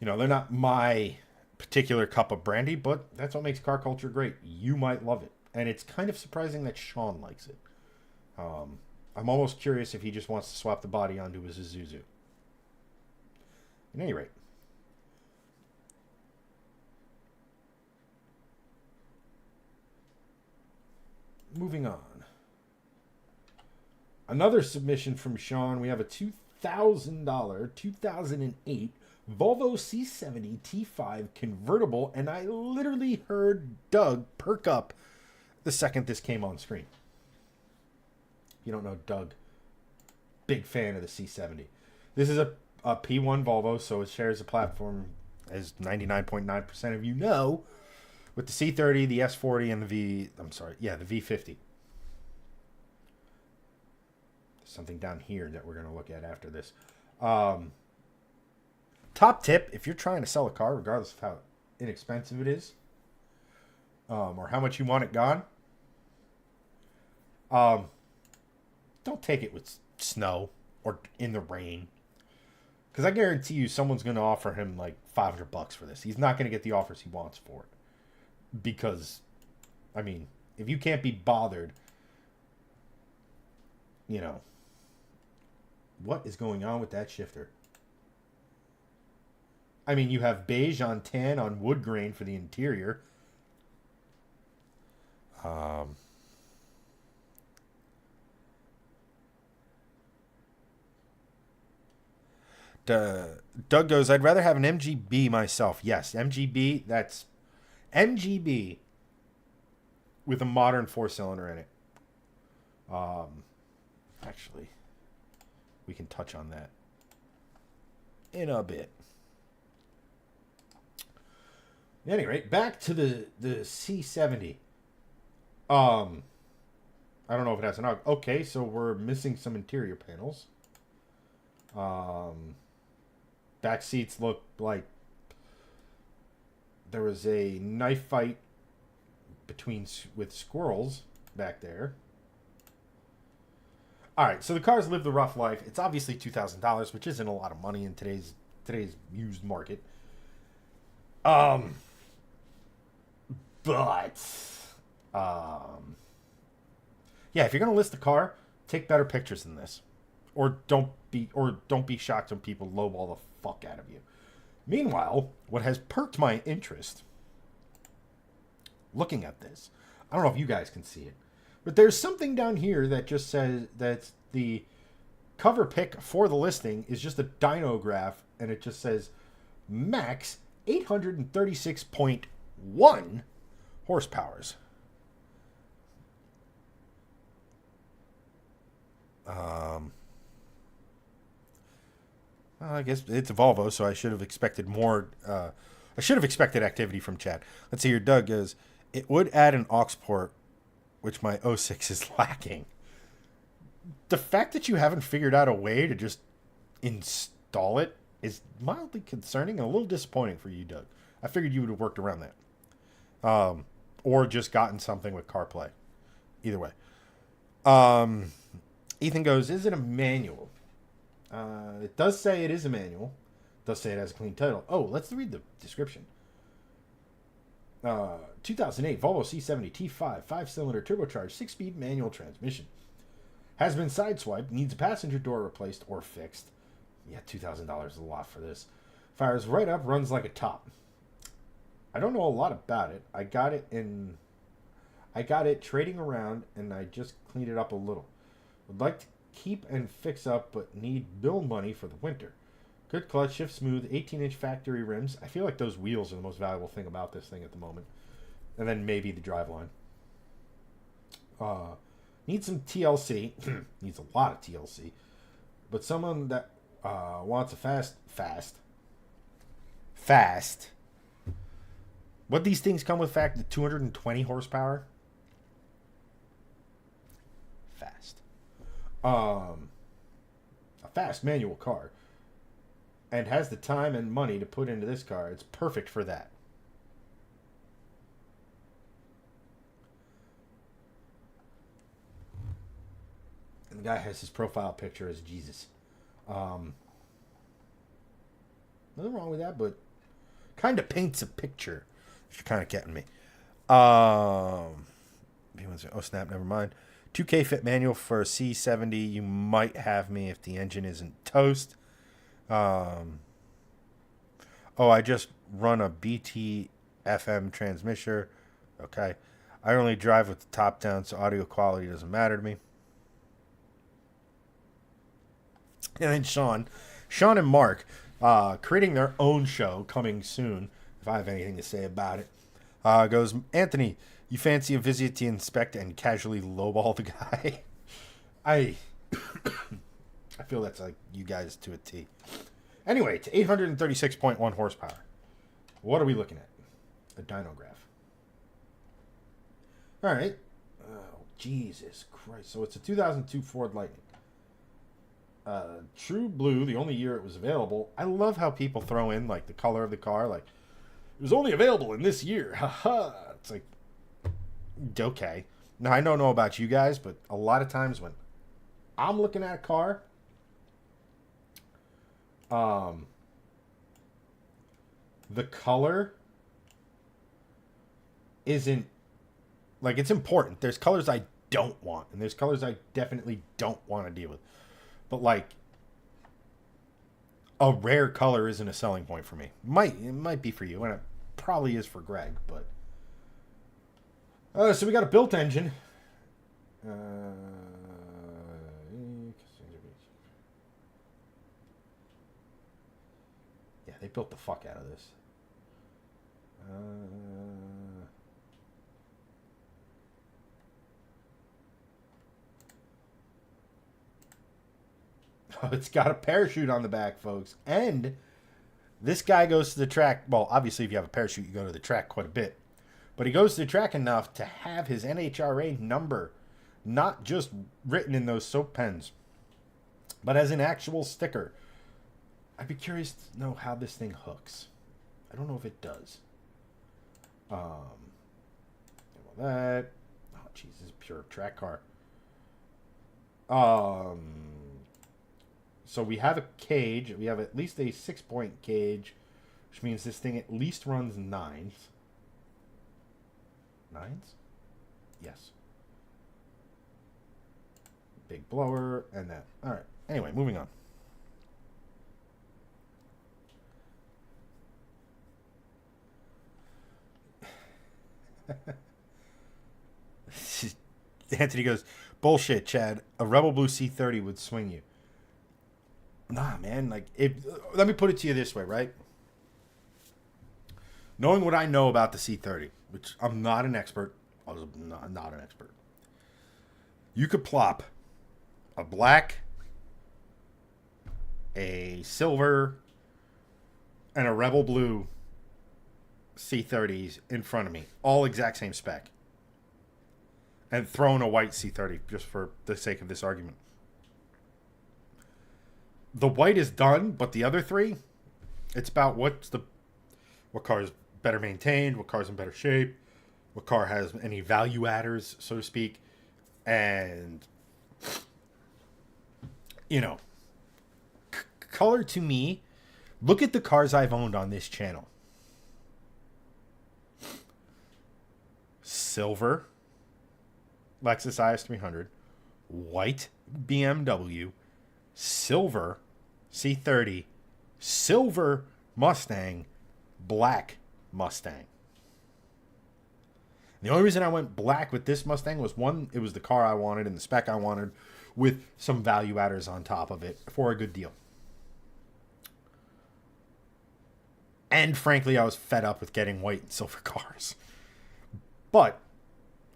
know, they're not my particular cup of brandy, but that's what makes car culture great. You might love it. And it's kind of surprising that Sean likes it. I'm almost curious if he just wants to swap the body onto his Isuzu. At any rate. Moving on. Another submission from Sean. We have a $2,000 2008 Volvo C70 T5 convertible, and I literally heard Doug perk up the second this came on screen. If you don't know Doug, big fan of the C70. This is a P1 Volvo, so it shares a platform, as 99.9% of you know, with the C30, the S40, and the V50. There's something down here that we're going to look at after this. Top tip, if you're trying to sell a car, regardless of how inexpensive it is, or how much you want it gone, don't take it with snow or in the rain. Because I guarantee you someone's going to offer him like $500 for this. He's not going to get the offers he wants for it. Because, I mean, if you can't be bothered, you know, what is going on with that shifter? I mean, you have beige on tan on wood grain for the interior. Doug goes, I'd rather have an MGB myself. Yes, MGB, that's MGB with a modern 4-cylinder in it. Actually, we can touch on that in a bit. At any rate, back to the C70. I don't know if it has an AUG. Okay, so we're missing some interior panels. Back seats look like there was a knife fight with squirrels back there. All right, so the car's lived the rough life. It's obviously $2,000, which isn't a lot of money in today's used market. But yeah, if you're gonna list the car, take better pictures than this, or don't be shocked when people lowball the fuck out of you. Meanwhile, what has perked my interest looking at this, I don't know if you guys can see it, but there's something down here that just says that the cover pic for the listing is just a dyno graph, and it just says max 836.1 horsepowers. I guess it's a Volvo, so I should have expected more. I should have expected activity from Chad. Let's see here. Doug goes, it would add an aux port, which my 06 is lacking. The fact that you haven't figured out a way to just install it is mildly concerning and a little disappointing for you, Doug. I figured you would have worked around that. Or just gotten something with CarPlay. Either way. Ethan goes, is it a manual? It does say it is a manual. It does say it has a clean title. Oh, let's read the description. 2008 Volvo C70 T5 5-cylinder turbocharged 6-speed manual transmission. Has been sideswiped, needs a passenger door replaced or fixed. Yeah, $2,000 is a lot for this. Fires right up, runs like a top. I don't know a lot about it. I got it trading around, and I just cleaned it up a little. Would like to keep and fix up, but need build money for the winter. Good clutch, shift smooth, 18-inch factory rims. I feel like those wheels are the most valuable thing about this thing at the moment. And then maybe the driveline. Needs some TLC. Needs a lot of TLC. But someone that wants a fast. What these things come with, fact, the 220 horsepower. Fast. A fast manual car. And has the time and money to put into this car. It's perfect for that. And the guy has his profile picture as Jesus. Nothing wrong with that, but kind of paints a picture. You're kind of getting me. Oh snap, never mind. 2K fit manual for a C70. You might have me if the engine isn't toast. I just run a BT FM transmission. Okay. I only drive with the top down, so audio quality doesn't matter to me. And then Sean and Mark, creating their own show coming soon, if I have anything to say about it. Goes, Anthony, you fancy a visit to inspect and casually lowball the guy? I feel that's like you guys to a T. Anyway, to 836.1 horsepower. What are we looking at? A dynograph. All right. Oh, Jesus Christ. So it's a 2002 Ford Lightning. True blue, the only year it was available. I love how people throw in, like, the color of the car. Like, it was only available in this year. Haha. It's like, okay. Now, I don't know about you guys, but a lot of times when I'm looking at a car, the color isn't, like, it's important. There's colors I don't want, and there's colors I definitely don't want to deal with. But, like, a rare color isn't a selling point for me. It might be for you, and it probably is for Greg, but... so we got a built engine. Yeah, they built the fuck out of this. It's got a parachute on the back, folks. And this guy goes to the track. Well, obviously, if you have a parachute, you go to the track quite a bit. But he goes to the track enough to have his NHRA number not just written in those soap pens, but as an actual sticker. I'd be curious to know how this thing hooks. I don't know if it does. That. Oh, jeez, this is pure track car. So we have a cage. We have at least a 6-point cage, which means this thing at least runs 9s. 9s? Yes. Big blower and that. All right. Anyway, moving on. Anthony goes, bullshit, Chad. A Rebel Blue C30 would swing you. Nah, man. Like, let me put it to you this way, right? Knowing what I know about the C30, which I'm not an expert. I was not an expert. You could plop a black, a silver, and a Rebel Blue C30s in front of me. All exact same spec. And throw in a white C30 just for the sake of this argument. The white is done, but the other three, it's about what car is better maintained, what car's in better shape, what car has any value adders, so to speak. And you know, color to me, look at the cars I've owned on this channel. Silver Lexus IS300, white BMW, silver C30, silver Mustang, black Mustang. The only reason I went black with this Mustang was, one, it was the car I wanted and the spec I wanted, with some value adders on top of it for a good deal. And frankly, I was fed up with getting white and silver cars. But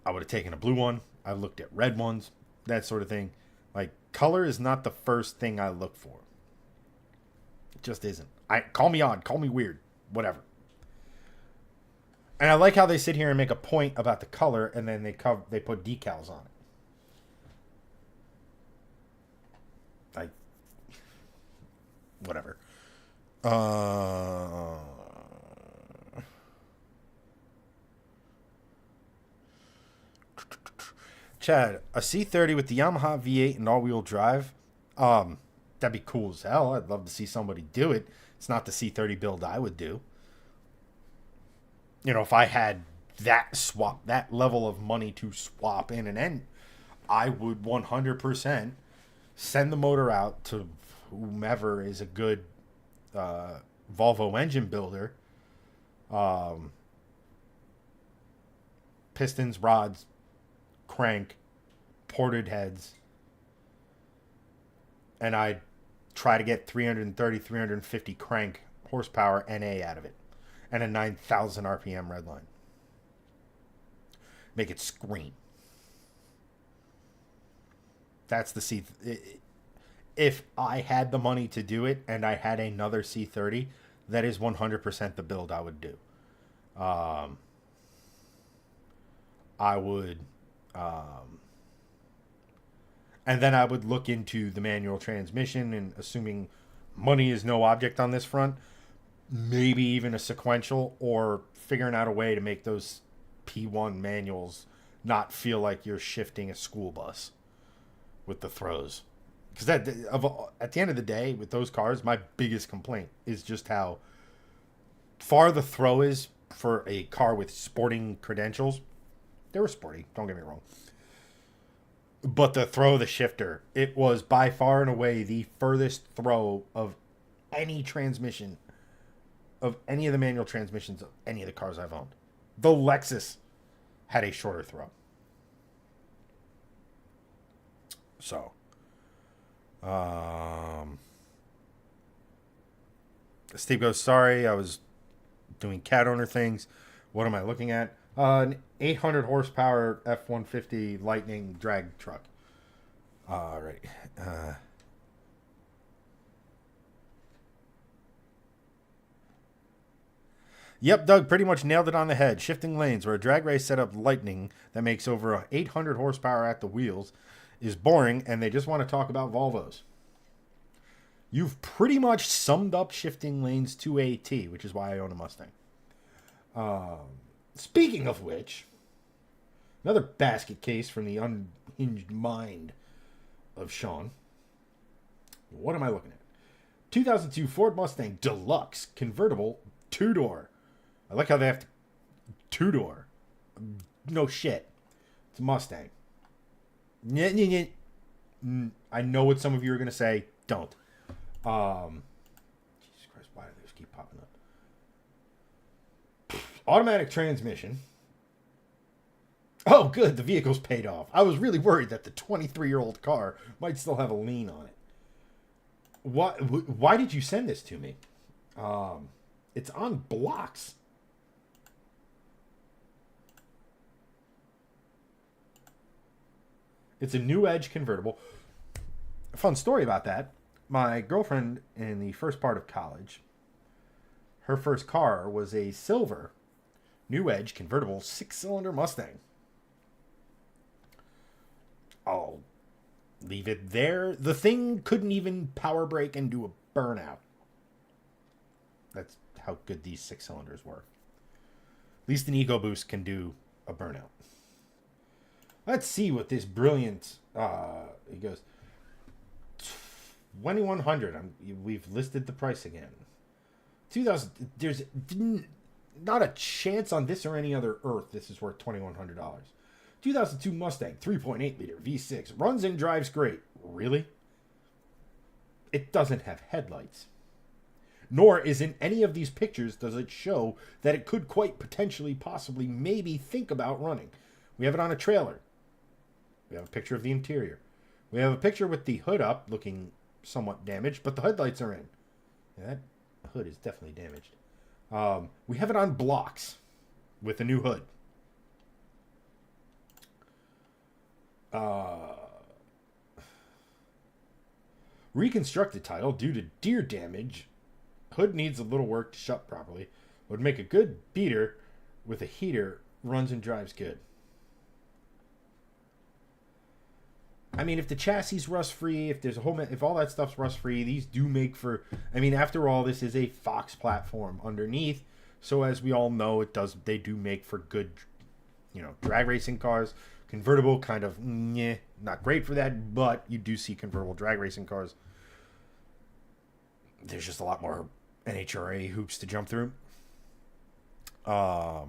I would have taken a blue one. I looked at red ones, that sort of thing. Like, color is not the first thing I look for. It just isn't. Call me odd, call me weird, whatever. And I like how they sit here and make a point about the color, and then they put decals on it. Like, whatever. Chad, a C30 with the Yamaha V8 and all-wheel drive, that'd be cool as hell. I'd love to see somebody do it. It's not the C30 build I would do. You know, if I had that level of money to swap in and end, I would 100% send the motor out to whomever is a good Volvo engine builder. Pistons, rods, crank, ported heads, and I'd try to get 330, 350 crank horsepower NA out of it, and a 9,000 RPM redline. Make it scream. That's the C. If I had the money to do it and I had another C30, that is 100% the build I would do. I would, and then I would look into the manual transmission, and assuming money is no object on this front, maybe even a sequential, or figuring out a way to make those P1 manuals not feel like you're shifting a school bus with the throws. Because at the end of the day, with those cars, my biggest complaint is just how far the throw is for a car with sporting credentials. They were sporty, don't get me wrong. But the throw of the shifter, it was by far and away the furthest throw of any transmission, of any of the manual transmissions of any of the cars I've owned. The Lexus had a shorter throw. So, Steve goes, sorry, I was doing cat owner things. What am I looking at? An 800 horsepower F-150 Lightning drag truck. All right. Yep, Doug pretty much nailed it on the head. Shifting lanes, where a drag race setup Lightning that makes over 800 horsepower at the wheels is boring, and they just want to talk about Volvos. You've pretty much summed up shifting lanes to a T, which is why I own a Mustang. Speaking of which, another basket case from the unhinged mind of Sean. What am I looking at? 2002 Ford Mustang Deluxe convertible 2-door. I like how they have 2-door. No shit. It's a Mustang. I know what some of you are going to say. Don't. Jesus Christ, why do they just keep popping up? Automatic transmission. Oh, good. The vehicle's paid off. I was really worried that the 23-year-old car might still have a lien on it. Why did you send this to me? It's on blocks. It's a New Edge convertible. A fun story about that. My girlfriend, in the first part of college, her first car was a silver New Edge convertible 6-cylinder Mustang. I'll leave it there. The thing couldn't even power brake and do a burnout. That's how good these 6-cylinders were. At least an EcoBoost can do a burnout. Let's see what this brilliant... he goes... 2100. We've listed the price again. 2000. There's not a chance on this or any other Earth this is worth $2,100. 2002 Mustang 3.8 liter V6 runs and drives great. Really? It doesn't have headlights. Nor is in any of these pictures does it show that it could quite potentially, possibly, maybe think about running. We have it on a trailer. We have a picture of the interior. We have a picture with the hood up, looking somewhat damaged, but the headlights are in. Yeah, that hood is definitely damaged. We have it on blocks with a new hood. Reconstructed title due to deer damage. Hood needs a little work to shut properly. Would make a good beater with a heater. Runs and drives good. I mean, if the chassis is rust free, if all that stuff's rust free, these do make for. I mean, after all, this is a Fox platform underneath, so as we all know, they do make for good, drag racing cars. Convertible, kind of, not great for that, but you do see convertible drag racing cars. There's just a lot more NHRA hoops to jump through. Yeah.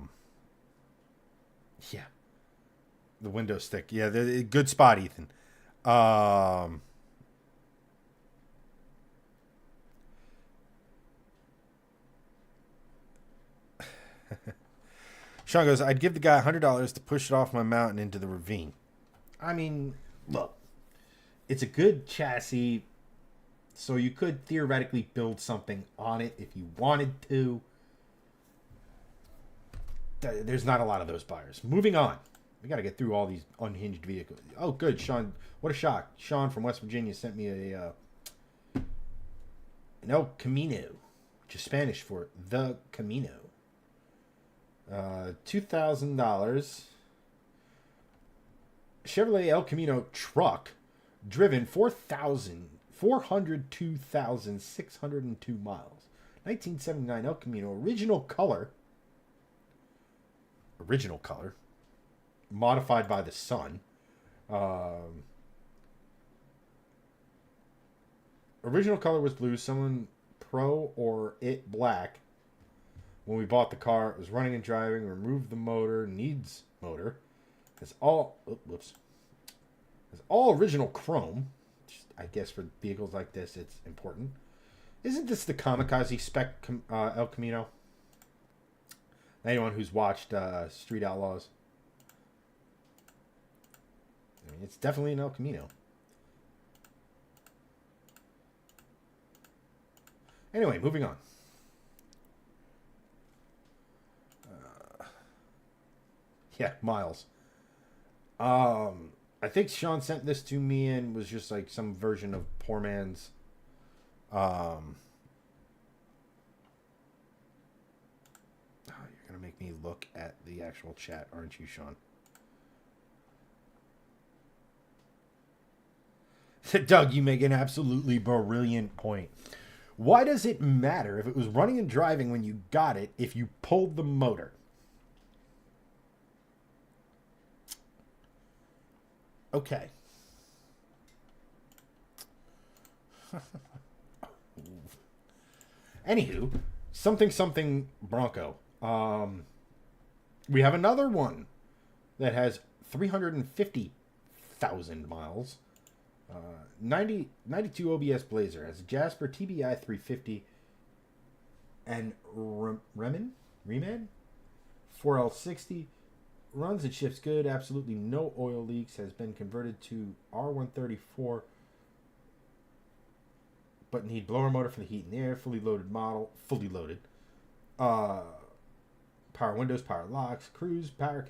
The window stick. Yeah, good spot, Ethan. Sean goes, I'd give the guy $100 to push it off my mountain into the ravine. I mean, look, it's a good chassis, so you could theoretically build something on it if you wanted to. There's not a lot of those buyers. Moving on. We got to get through all these unhinged vehicles. Oh, good, Sean. What a shock. Sean from West Virginia sent me an El Camino, which is Spanish for the Camino. $2,000. Chevrolet El Camino truck, driven 402,602 miles. 1979 El Camino, original color, modified by the sun. Original color was blue. Someone pro or it black. When we bought the car, it was running and driving. Removed the motor. Needs motor. It's all original chrome. I guess for vehicles like this, it's important. Isn't this the kamikaze spec El Camino? Anyone who's watched Street Outlaws, I mean, it's definitely an El Camino. Anyway, moving on. Yeah, miles. I think Sean sent this to me and was just like some version of poor man's. You're gonna make me look at the actual chat, aren't you, Sean? Doug, you make an absolutely brilliant point. Why does it matter if it was running and driving when you got it if you pulled the motor? Okay. Anywho, something Bronco. We have another one that has 350,000 miles. 92 OBS Blazer has a Jasper TBI 350 and Reman 4L60. Runs and shifts good. Absolutely no oil leaks. Has been converted to R134, but need blower motor for the heat and air. Fully loaded model. Fully loaded. Power windows, power locks, cruise, power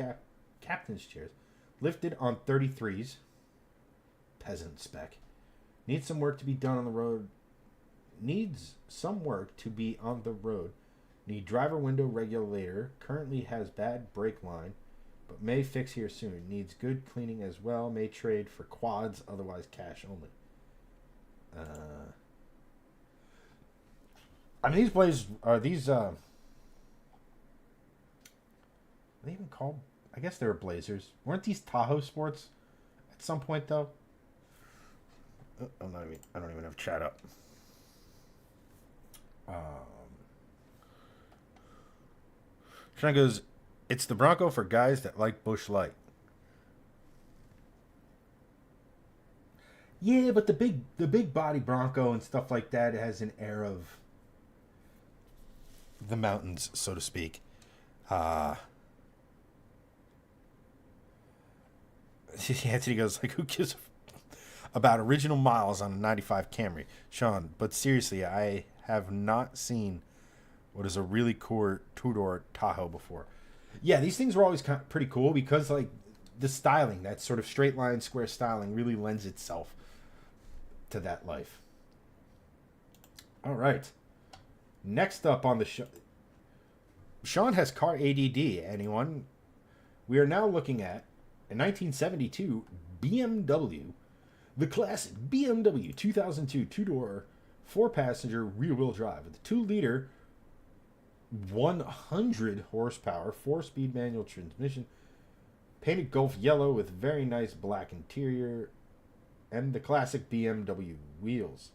captain's chairs. Lifted on 33s. Peasant spec. Needs some work to be done on the road. Need driver window regulator. Currently has bad brake line, but may fix here soon. Needs good cleaning as well. May trade for quads, otherwise cash only. I mean, these blazers are these. Are they even called? I guess they were Blazers. Weren't these Tahoe Sports at some point though? I don't even have chat up. Sean goes, it's the Bronco for guys that like Busch Light. Yeah, but the big body Bronco and stuff like that has an air of the mountains, so to speak. Anthony goes like, who gives about original miles on a 95 Camry? Sean, but seriously, I have not seen what is a really cool two-door Tahoe before. Yeah, these things were always pretty cool because like the styling, that sort of straight line square styling really lends itself to that life. All right. Next up on the show, Sean has car ADD. Anyone? We are now looking at a 1972 BMW, the classic BMW 2002 two-door, four-passenger rear-wheel drive with a 2-liter, 100 horsepower, 4-speed manual transmission, painted Gulf yellow with very nice black interior, and the classic BMW wheels,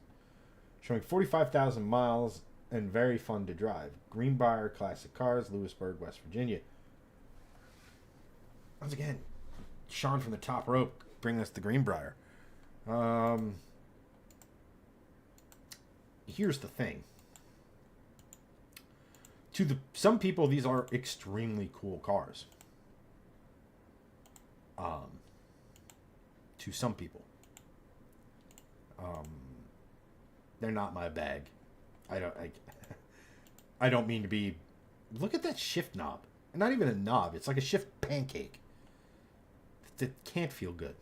showing 45,000 miles and very fun to drive. Greenbrier Classic Cars, Lewisburg, West Virginia. Once again, Sean from the top rope bringing us the Greenbrier. Here's the thing. To some people, these are extremely cool cars. To some people, they're not my bag. I don't mean to be. Look at that shift knob. Not even a knob. It's like a shift pancake. It can't feel good.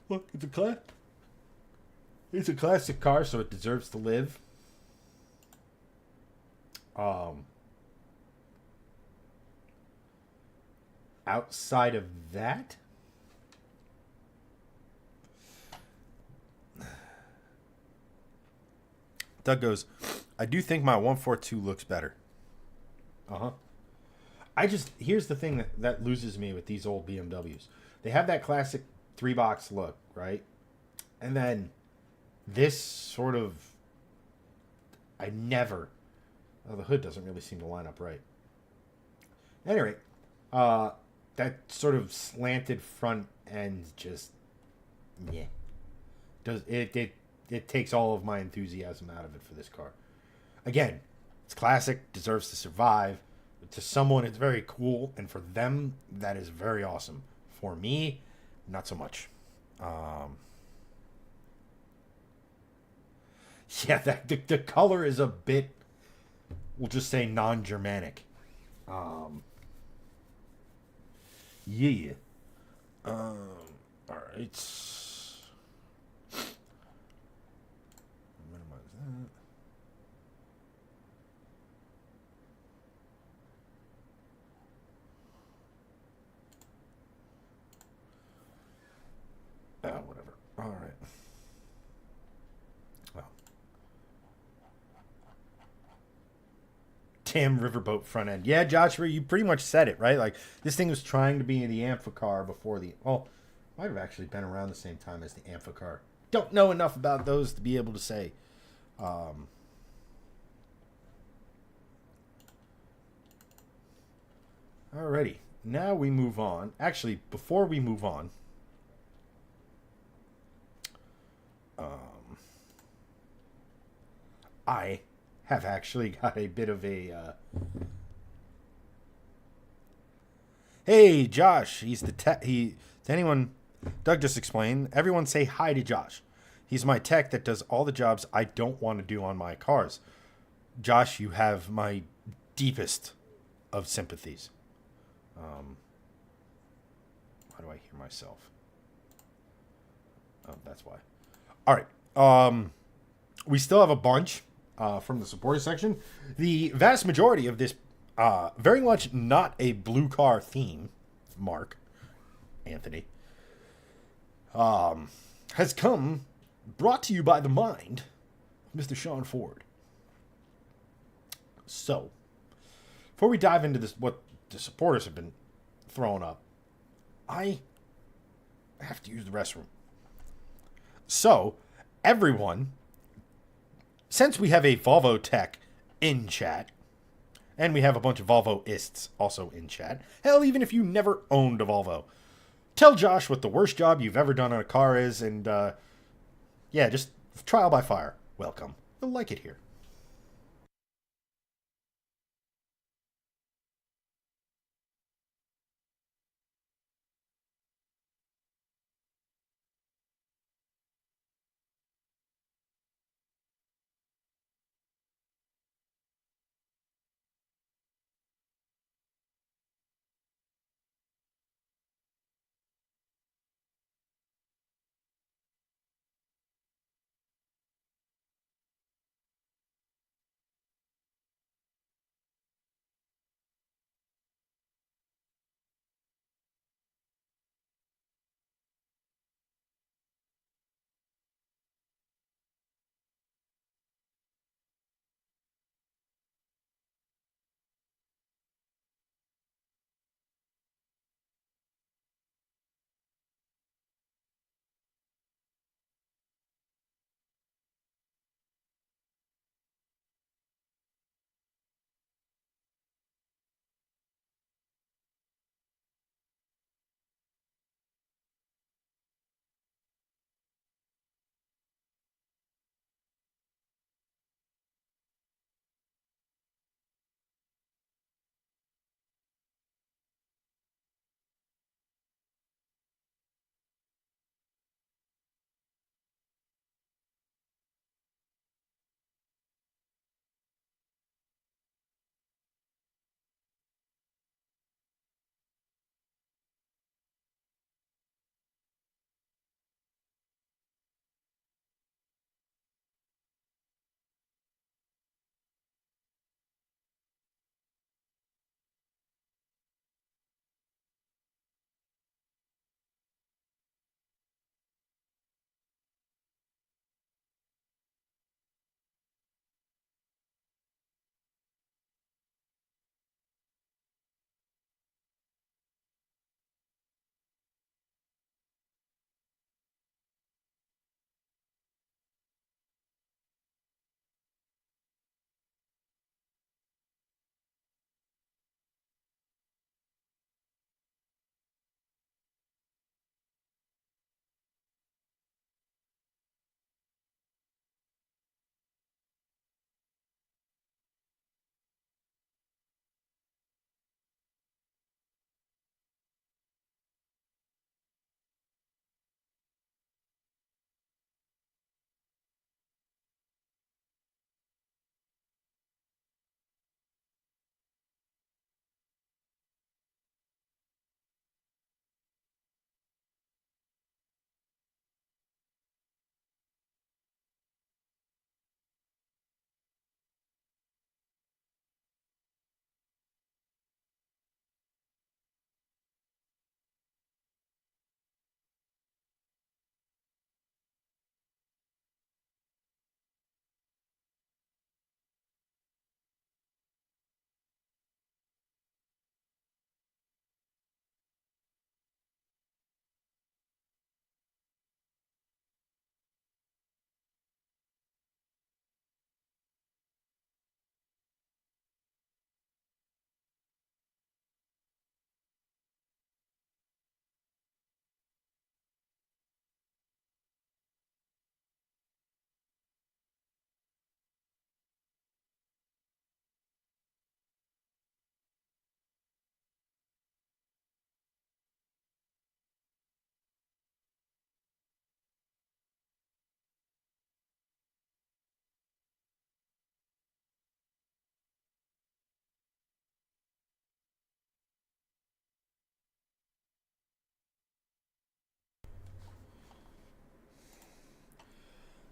Look, it's a classic car, so it deserves to live. Outside of that, Doug goes, I do think my 142 looks better. Here's the thing that loses me with these old BMWs. They have that classic 3-box look, right? And then this sort of, the hood doesn't really seem to line up right. At any rate, that sort of slanted front end just, yeah. It takes all of my enthusiasm out of it for this car. Again, it's classic, deserves to survive. To someone, it's very cool, and for them, that is very awesome. For me, not so much. Yeah, the color is a bit, we'll just say, non-Germanic. Yeah. All right. Minimize that. Whatever. All right. Well. Damn riverboat front end. Yeah, Joshua, you pretty much said it, right? Like, this thing was trying to be the Amphicar before might have actually been around the same time as the Amphicar. Don't know enough about those to be able to say. Alrighty. Now we move on. Actually, before we move on, I have actually got a bit of a. Hey, Josh. He's the tech. To anyone, Doug just explained. Everyone say hi to Josh. He's my tech that does all the jobs I don't want to do on my cars. Josh, you have my deepest of sympathies. Why do I hear myself? Oh, that's why. All right. We still have a bunch from the supporter section. The vast majority of this, very much not a blue car theme, Mark, Anthony, has come brought to you by the mind of Mr. Sean Ford. So, before we dive into this, what the supporters have been throwing up, I have to use the restroom. So, everyone, since we have a Volvo tech in chat, and we have a bunch of Volvo-ists also in chat, hell, even if you never owned a Volvo, tell Josh what the worst job you've ever done on a car is, and yeah, just trial by fire. Welcome. You'll like it here.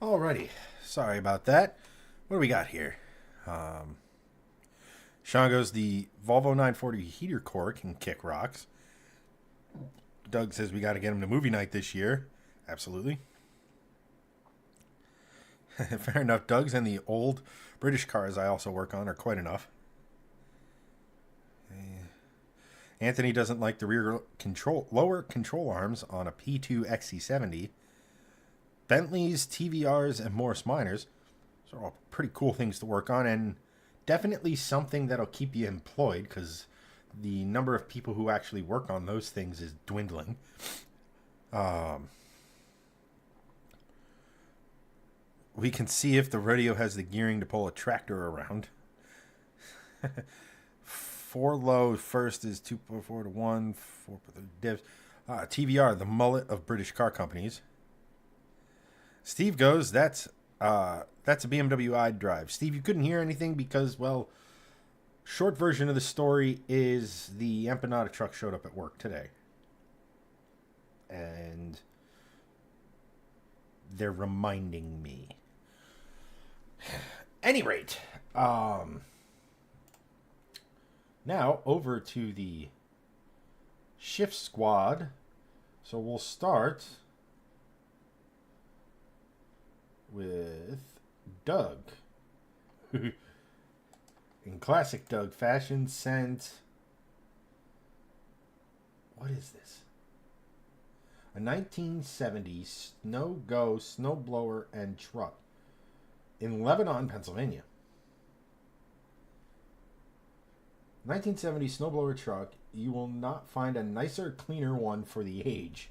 Alrighty. Sorry about that. What do we got here? Um, Sean goes, the Volvo 940 heater core can kick rocks. Doug says we got to get him to movie night this year. Absolutely. Fair enough. Doug's and the old British cars I also work on are quite enough. Anthony doesn't like the lower control arms on a P2 XC70. Bentleys, TVRs, and Morris Minors. Those are all pretty cool things to work on, and definitely something that'll keep you employed, because the number of people who actually work on those things is dwindling. We can see if the rodeo has the gearing to pull a tractor around. 4 low first is 2.4 to 1, 4 for the divs. TVR, the mullet of British car companies. Steve goes, that's a BMW I'd drive. Steve, you couldn't hear anything because, well, short version of the story is the Empanada truck showed up at work today. And they're reminding me. Any rate, now over to the shift squad. So we'll start with Doug. In classic Doug fashion, sent... What is this? A 1970 Snow-Go snowblower and truck in Lebanon, Pennsylvania. 1970 snowblower truck. You will not find a nicer, cleaner one for the age.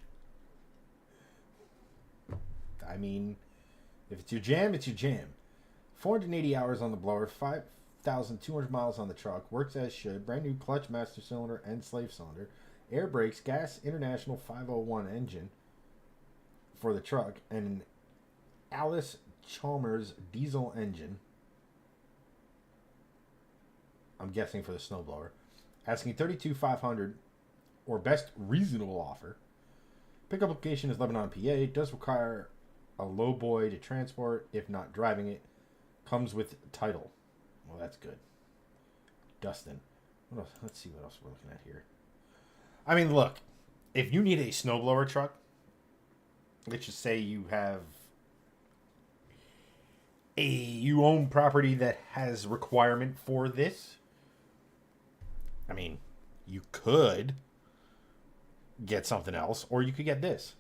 I mean, if it's your jam, it's your jam. 480 hours on the blower, 5,200 miles on the truck, works as should, brand new clutch, master cylinder, and slave cylinder, air brakes, gas International 501 engine for the truck, and an Alice Chalmers diesel engine. I'm guessing for the snowblower. Asking $32,500 or best reasonable offer. Pickup location is Lebanon, PA. Does require a low boy to transport, if not driving it. Comes with title. Well, that's good. Dustin. What else? Let's see what else we're looking at here. I mean, look. If you need a snowblower truck, let's just say you have you own property that has requirement for this. I mean, you could get something else, or you could get this.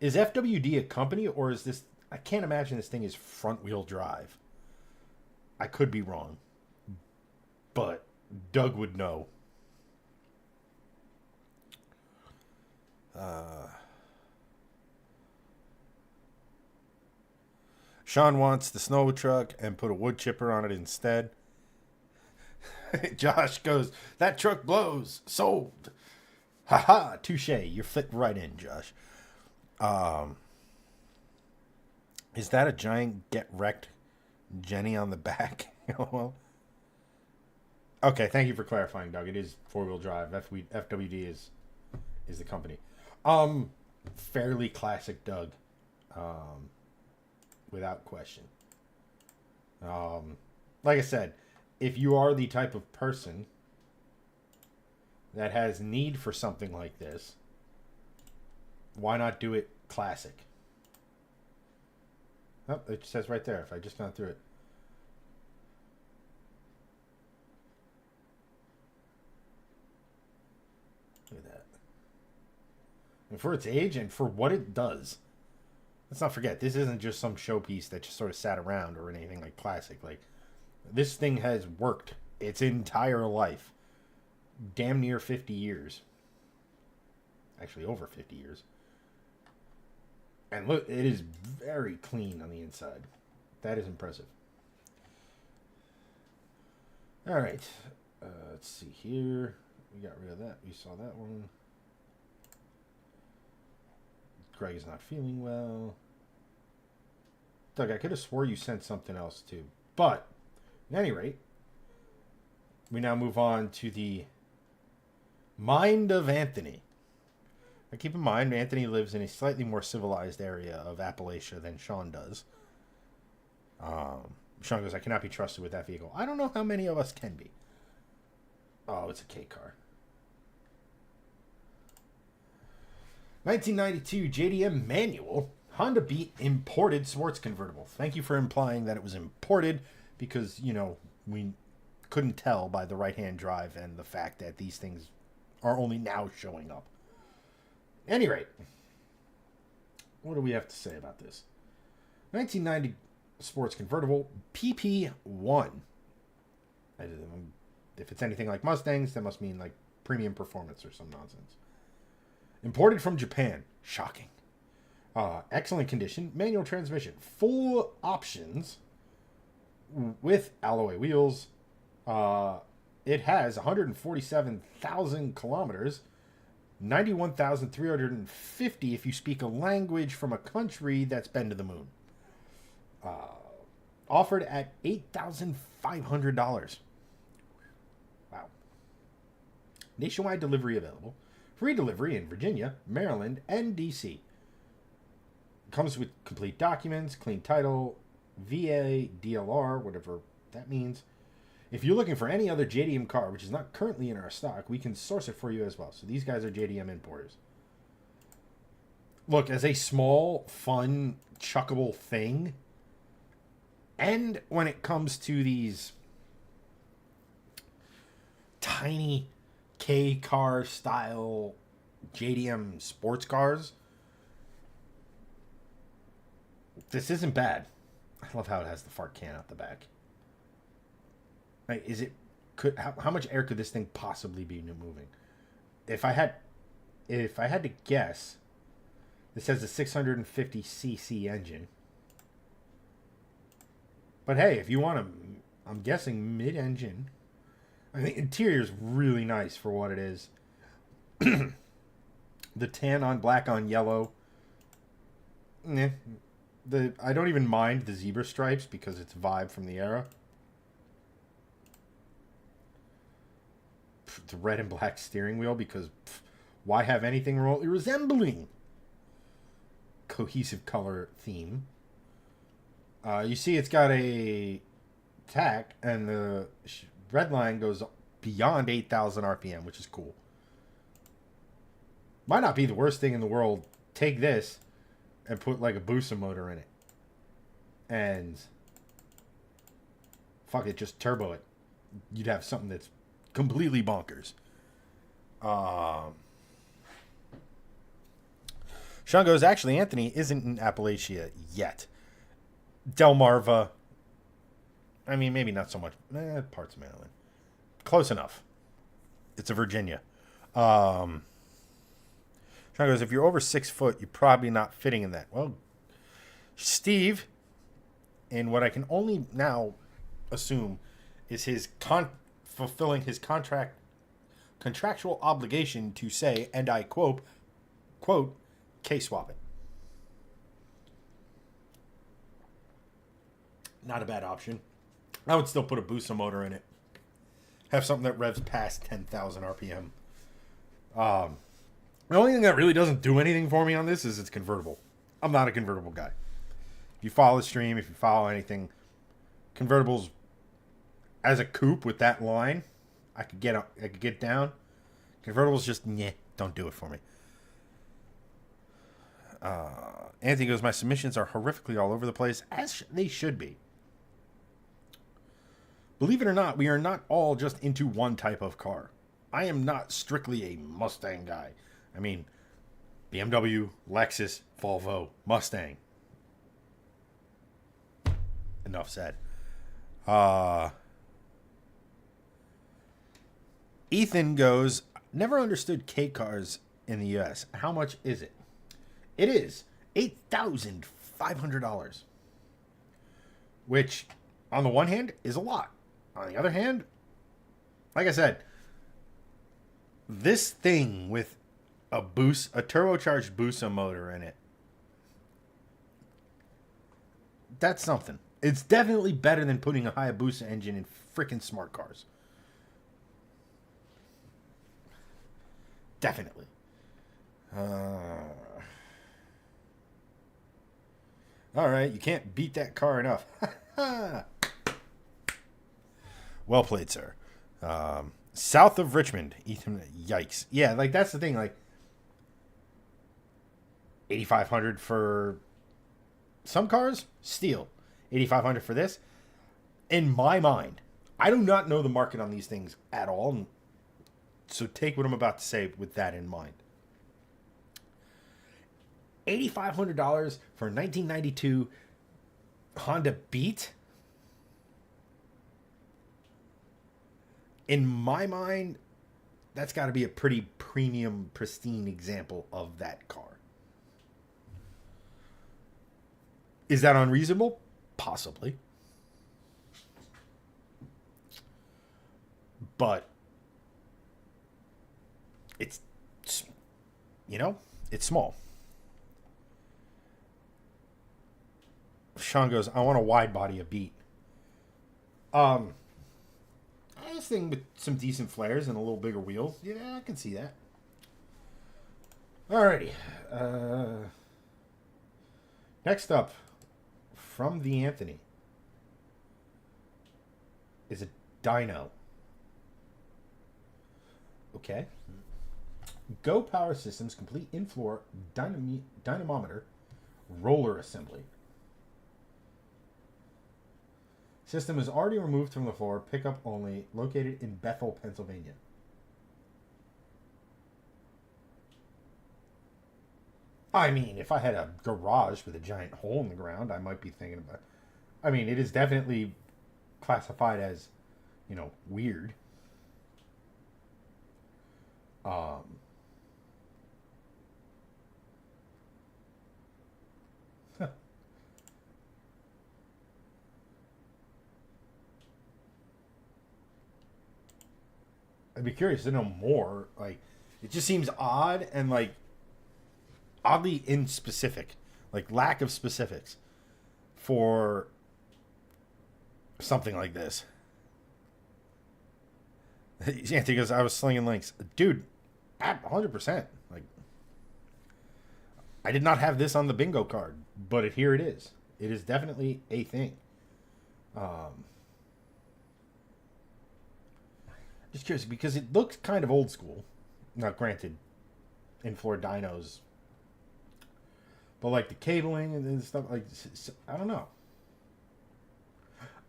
Is FWD a company, or is this... I can't imagine this thing is front-wheel drive. I could be wrong. But Doug would know. Sean wants the snow truck and put a wood chipper on it instead. Josh goes, that truck blows. Sold. Haha, touche. You fit right in, Josh. Is that a giant get wrecked Jenny on the back? Well, okay, thank you for clarifying, Doug. It is four-wheel drive. FWD is the company. Fairly classic Doug. Without question. Like I said, if you are the type of person that has need for something like this, why not do it classic? Oh, it says right there, if I just gone through it. Look at that. And for its age and for what it does. Let's not forget, this isn't just some showpiece that just sort of sat around or anything like classic. Like, this thing has worked its entire life. Damn near 50 years. Actually, over 50 years. And look, it is very clean on the inside. That is impressive. Alright. Let's see here. We got rid of that. We saw that one. Greg is not feeling well. Doug, I could have swore you sent something else too. But, at any rate, we now move on to the Mind of Anthony. Now keep in mind, Anthony lives in a slightly more civilized area of Appalachia than Sean does. Sean goes, I cannot be trusted with that vehicle. I don't know how many of us can be. Oh, it's a K car. 1992 JDM manual Honda Beat imported sports convertible. Thank you for implying that it was imported because, you know, we couldn't tell by the right-hand drive and the fact that these things are only now showing up. At any rate, what do we have to say about this? 1990 sports convertible PP1. If it's anything like Mustangs, that must mean like premium performance or some nonsense. Imported from Japan. Shocking. Excellent condition. Manual transmission. Full options with alloy wheels. It has 147,000 kilometers. 91,350 if you speak a language from a country that's been to the moon. Offered at $8,500. Wow. Nationwide delivery available. Free delivery in Virginia, Maryland, and D.C. Comes with complete documents, clean title, VA, DLR, whatever that means. If you're looking for any other JDM car, which is not currently in our stock, we can source it for you as well. So these guys are JDM importers. Look, as a small, fun, chuckable thing, and when it comes to these tiny K car style JDM sports cars, this isn't bad. I love how it has the fart can out the back. Like, how much air could this thing possibly be moving? If I had to guess, this has a 650cc engine. But hey, if you want to, I'm guessing mid-engine. I think interior is really nice for what it is. The tan on black on yellow. I don't even mind the zebra stripes because it's a vibe from the era. The red and black steering wheel because why have anything remotely resembling cohesive color theme? You see it's got a tack and the red line goes beyond 8,000 RPM, which is cool. Might not be the worst thing in the world. Take this and put like a Busa motor in it. And fuck it, just turbo it. You'd have something that's completely bonkers. Sean goes, actually, Anthony isn't in Appalachia yet. Delmarva. I mean, maybe not so much. Parts of Maryland. Close enough. It's a Virginia. Sean goes, if you're over 6 foot, you're probably not fitting in that. Well, Steve, in what I can only now assume is his fulfilling his contractual obligation to say, and I quote, K-swap it. Not a bad option. I would still put a Busa motor in it. Have something that revs past 10,000 RPM. The only thing that really doesn't do anything for me on this is it's convertible. I'm not a convertible guy. If you follow the stream, if you follow anything, convertibles as a coupe with that line, I could get down. Convertibles just don't do it for me. Anthony goes, my submissions are horrifically all over the place, as they should be. Believe it or not, we are not all just into one type of car. I am not strictly a Mustang guy. I mean, BMW, Lexus, Volvo, Mustang. Enough said. Ethan goes, never understood K cars in the U.S. How much is it? It is $8,500. Which, on the one hand, is a lot. On the other hand, like I said, this thing with a turbocharged Busa motor in it, that's something. It's definitely better than putting a Hayabusa engine in freaking smart cars. Definitely. All right, you can't beat that car enough. Well played, sir. South of Richmond, Ethan. Yikes. Yeah, like that's the thing. Like, $8,500 for some cars, steal. $8,500 for this. In my mind, I do not know the market on these things at all, so take what I'm about to say with that in mind. $8,500 for a 1992 Honda Beat? In my mind, that's got to be a pretty premium, pristine example of that car. Is that unreasonable? Possibly. But it's, it's small. Sean goes, I want a wide body, a Beat. This thing with some decent flares and a little bigger wheels. Yeah, I can see that. Alrighty. Next up, from the Anthony, is a dyno. Okay. Go Power Systems complete in-floor dynamometer roller assembly. System is already removed from the floor, pickup only, located in Bethel, Pennsylvania. I mean, if I had a garage with a giant hole in the ground, I might be thinking about it. I mean, it is definitely classified as, weird. I'd be curious to know more. Like, it just seems odd and, like, oddly inspecific. Like, lack of specifics for something like this. Anthony goes, I was slinging links. Dude, 100%. Like, I did not have this on the bingo card, but here it is. It is definitely a thing. Just curious, because it looks kind of old school. Now, granted, in-floor dynos. But, like, the cabling and stuff, like, I don't know.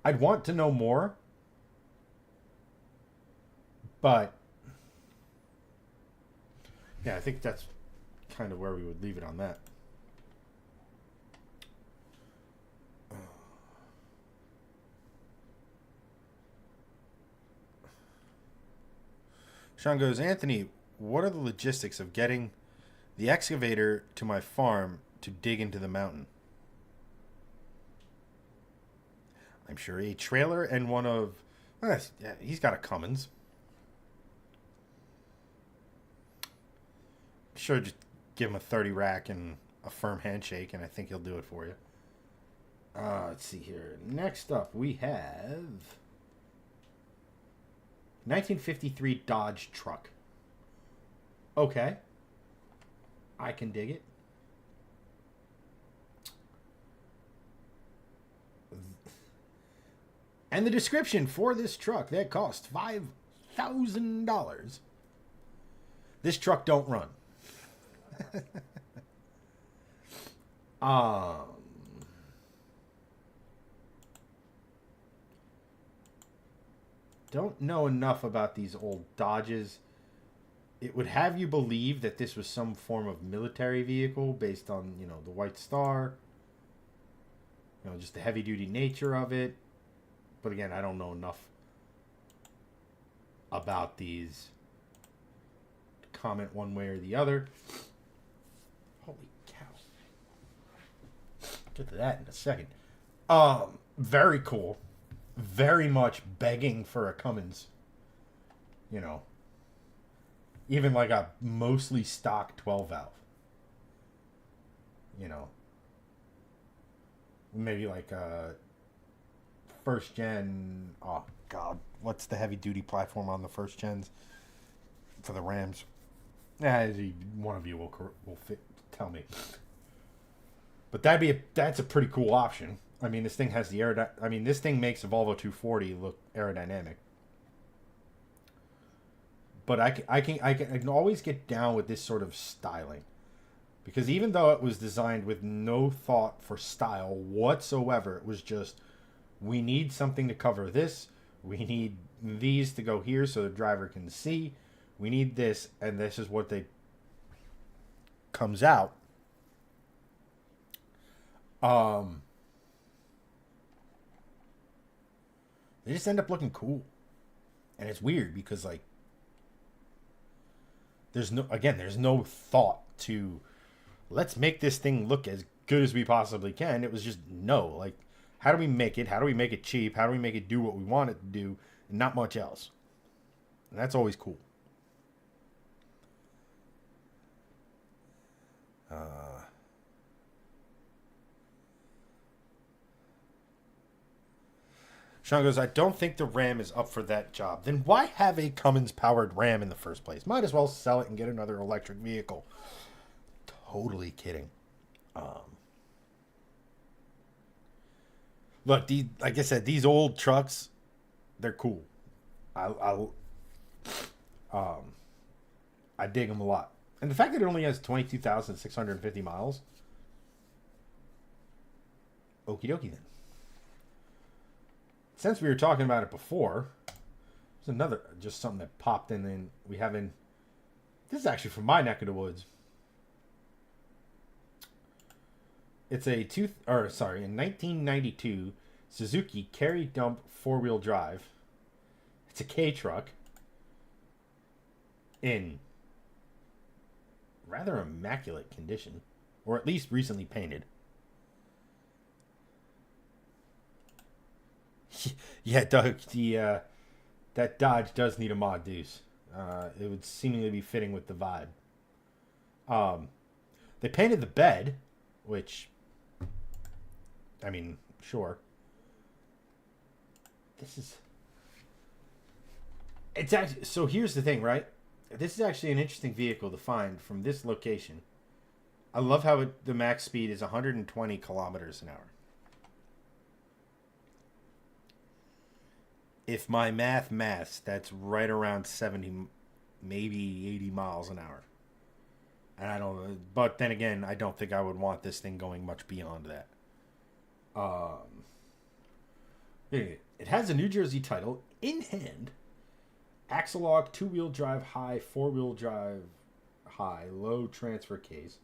I'd want to know more. But, yeah, I think that's kind of where we would leave it on that. Sean goes, Anthony, what are the logistics of getting the excavator to my farm to dig into the mountain? I'm sure a trailer and one of... yeah, he's got a Cummins. Sure, just give him a 30 rack and a firm handshake, and I think he'll do it for you. Let's see here. Next up, we have 1953 Dodge truck. Okay. I can dig it. And the description for this truck that cost $5,000. This truck don't run. Don't know enough about these old Dodges. It would have you believe that this was some form of military vehicle based on, the White Star. Just the heavy-duty nature of it. But again, I don't know enough about these to comment one way or the other. Holy cow. Get to that in a second. Very cool. Very much begging for a Cummins. Even like a mostly stock 12 valve. Maybe like a first gen. Oh God, what's the heavy duty platform on the first gens for the Rams? One of you will tell me. But that's a pretty cool option. I mean, this thing has the this thing makes a Volvo 240 look aerodynamic. But I can always get down with this sort of styling. Because even though it was designed with no thought for style whatsoever, it was just, we need something to cover this. We need these to go here so the driver can see. We need this, and this is what they comes out. They just end up looking cool. And it's weird because like there's no thought to let's make this thing look as good as we possibly can. It was just no, like how do we make it? How do we make it cheap? How do we make it do what we want it to do and not much else? And that's always cool. Sean goes, I don't think the Ram is up for that job. Then why have a Cummins-powered Ram in the first place? Might as well sell it and get another electric vehicle. Totally kidding. Look, like I said, these old trucks, they're cool. I dig them a lot. And the fact that it only has 22,650 miles, okie dokie then. Since we were talking about it before, there's another, just something that popped in and we haven't, this is actually from my neck of the woods. It's a in 1992 Suzuki Carry Dump 4-wheel drive. It's a K truck in rather immaculate condition, or at least recently painted. Yeah, Doug, that Dodge does need a mod deuce. It would seemingly be fitting with the vibe. They painted the bed, which, I mean, sure. It's actually, so here's the thing, right? This is actually an interesting vehicle to find from this location. I love how the max speed is 120 kilometers an hour. If my maths, that's right around 70, maybe 80 miles an hour. And I don't, but then again, I don't think I would want this thing going much beyond that. It has a New Jersey title in hand. Axle-lock, 2-wheel drive high, 4-wheel drive high, low transfer case.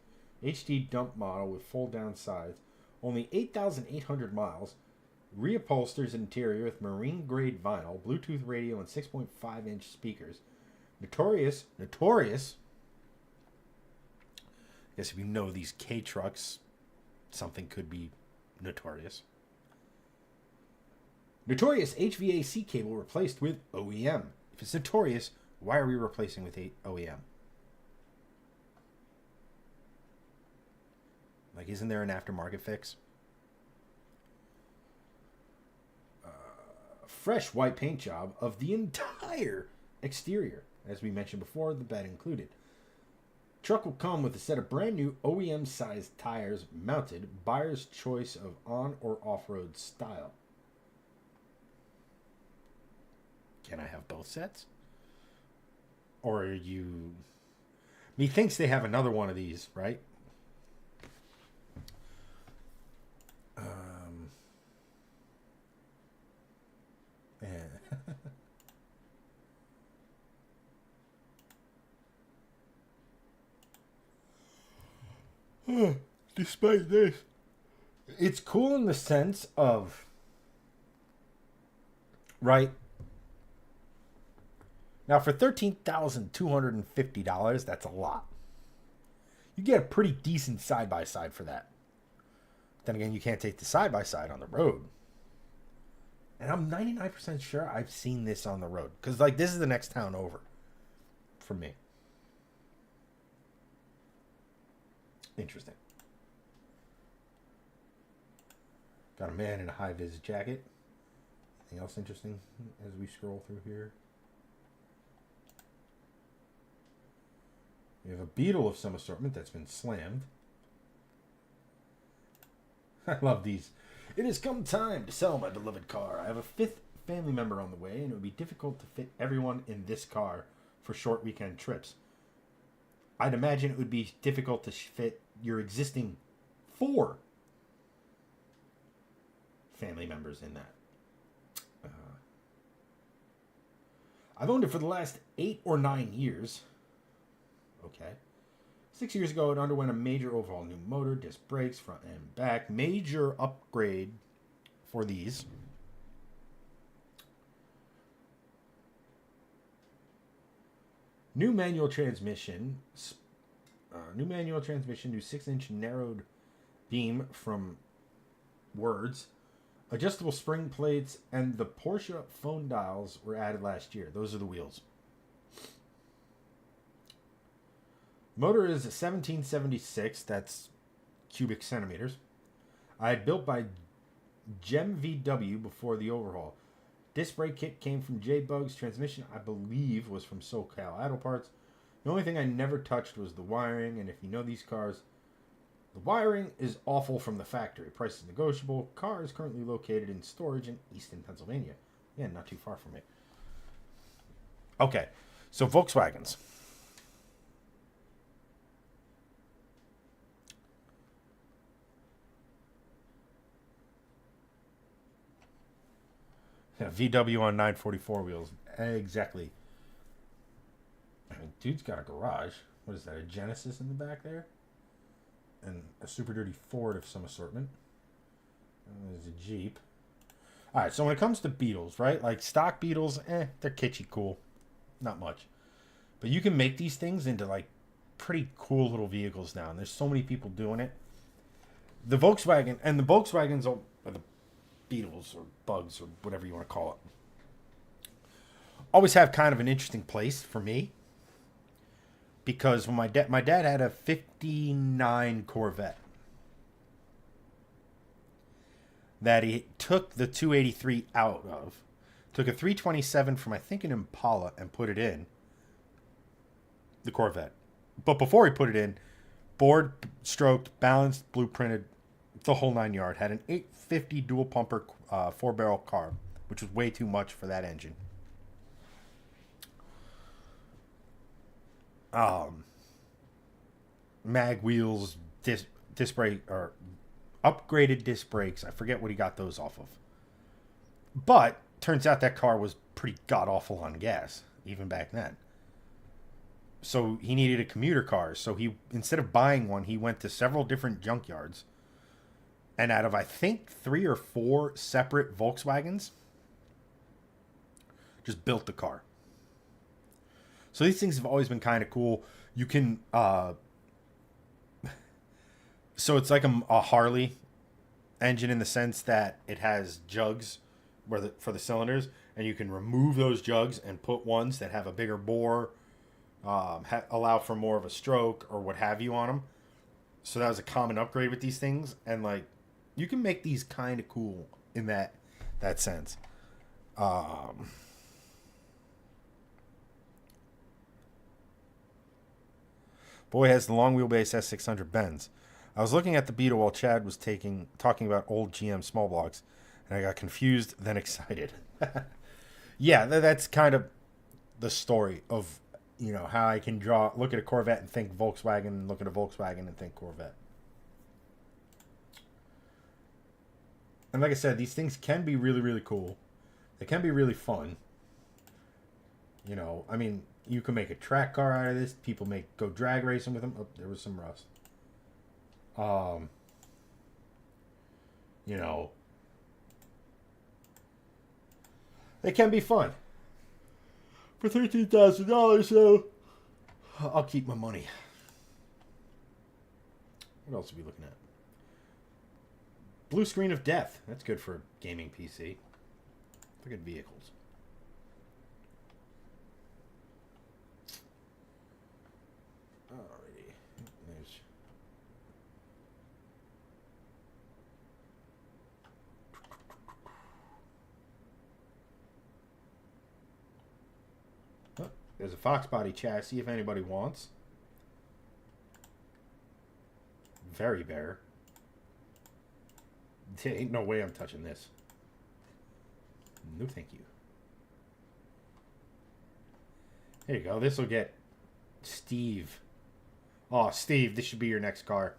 HD dump model with fold-down sides. Only 8,800 miles. Reupholsters interior with marine-grade vinyl, Bluetooth radio, and 6.5-inch speakers. Notorious. I guess if you know these K trucks, something could be notorious. Notorious HVAC cable replaced with OEM. If it's notorious, why are we replacing with OEM? Like, isn't there an aftermarket fix? Fresh white paint job of the entire exterior. As we mentioned before, the bed included. Truck will come with a set of brand new OEM sized tires mounted, buyer's choice of on or off-road style. Can I have both sets? Or are you... Methinks they have another one of these, right? Despite this, it's cool in the sense of, right? Now, for $13,250, that's a lot. You get a pretty decent side-by-side for that. Then again, you can't take the side-by-side on the road. And I'm 99% sure I've seen this on the road. Because, like, this is the next town over for me. Interesting. Got a man in a high-vis jacket. Anything else interesting as we scroll through here? We have a Beetle of some assortment that's been slammed. I love these. It has come time to sell my beloved car. I have a 5th family member on the way, and it would be difficult to fit everyone in this car for short weekend trips. I'd imagine it would be difficult to fit your existing 4 family members in that. I've owned it for the last 8 or 9 years. Okay. 6 years ago, it underwent a major overhaul. New motor, disc brakes, front and back. Major upgrade for these. New manual transmission. New 6-inch narrowed beam from Words. Adjustable spring plates, and the Porsche phone dials were added last year. Those are the wheels. Motor is 1776. That's cubic centimeters. I had built by Gem VW before the overhaul. Disc brake kit came from J-Bugs. Transmission, I believe, was from SoCal Auto Parts. The only thing I never touched was the wiring, and if you know these cars, the wiring is awful from the factory. Price is negotiable. Car is currently located in storage in Easton, Pennsylvania. Yeah, not too far from me. Okay, so Volkswagens. Yeah, VW on 944 wheels. Exactly. I mean, dude's got a garage. What is that, a Genesis in the back there? And a Super Dirty Ford of some assortment. There's a Jeep. Alright, so when it comes to Beetles, right? Like stock Beetles, they're kitschy cool. Not much. But you can make these things into like pretty cool little vehicles now. And there's so many people doing it. The Volkswagen, and the Volkswagens are the Beetles or Bugs or whatever you want to call it, always have kind of an interesting place for me. Because when my dad had a 59 Corvette that he took the 283 out of, took a 327 from I think an Impala and put it in the Corvette. But before he put it in, bored, stroked, balanced, blueprinted, the whole 9 yard. Had an 850 dual pumper 4-barrel carb, which was way too much for that engine. Mag wheels, disc brake, or upgraded disc brakes. I forget what he got those off of. But turns out that car was pretty god awful on gas, even back then. So he needed a commuter car. So he, instead of buying one, he went to several different junkyards. And out of, I think, 3 or 4 separate Volkswagens, just built the car. So these things have always been kind of cool. You can, so it's like a Harley engine in the sense that it has jugs for the cylinders, and you can remove those jugs and put ones that have a bigger bore, allow for more of a stroke or what have you on them. So that was a common upgrade with these things, and like you can make these kind of cool in that sense. Boy has the long wheelbase S600 Benz. I was looking at the Beetle while Chad was talking about old GM small blocks, and I got confused, then excited. Yeah, that's kind of the story of, you know, how I can look at a Corvette and think Volkswagen, and look at a Volkswagen and think Corvette. And like I said, these things can be really, really cool. They can be really fun. You know, I mean, you can make a track car out of this. People go drag racing with them. Oh, there was some rust. You know, they can be fun. For $13,000, though, I'll keep my money. What else are we looking at? Blue Screen of Death. That's good for a gaming PC. Look at vehicles. Alrighty. There's... Oh, there's a Fox body chassis if anybody wants. Very bare. There ain't no way I'm touching this. No, thank you. There you go. This will get Steve. Oh, Steve, this should be your next car.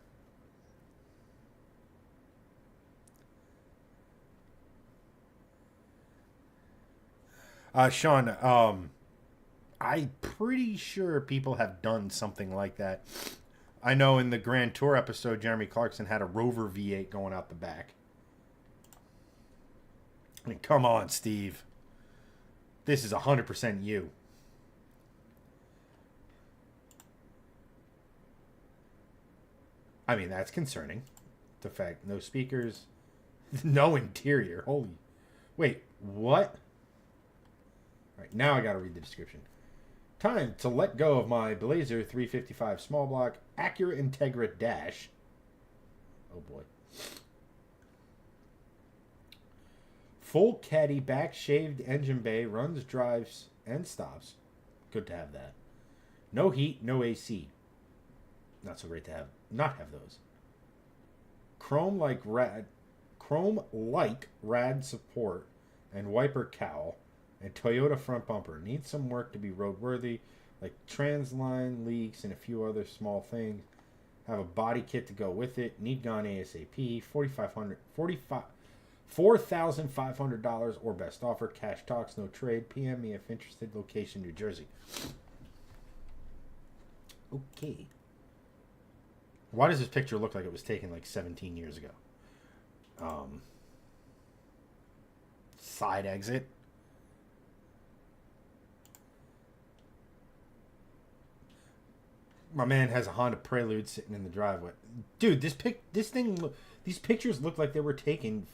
Sean, I'm pretty sure people have done something like that. I know in the Grand Tour episode, Jeremy Clarkson had a Rover V8 going out the back. I mean, come on, Steve. This is 100% you. I mean, that's concerning. The fact, no speakers, no interior. Holy. Wait, what? All right, now I gotta read the description. Time to let go of my Blazer 355 small block Acura Integra Dash. Oh boy. Full caddy back shaved engine bay, runs, drives, and stops. Good to have that. No heat, no AC. Not so great to not have those. Chrome like rad support and wiper cowl and Toyota front bumper. Needs some work to be roadworthy, like transline leaks and a few other small things. Have a body kit to go with it. Need gone ASAP. $4,500 or best offer. Cash talks, no trade. PM me if interested. Location, New Jersey. Okay. Why does this picture look like it was taken like 17 years ago? Side exit. My man has a Honda Prelude sitting in the driveway. Dude, these pictures look like they were taken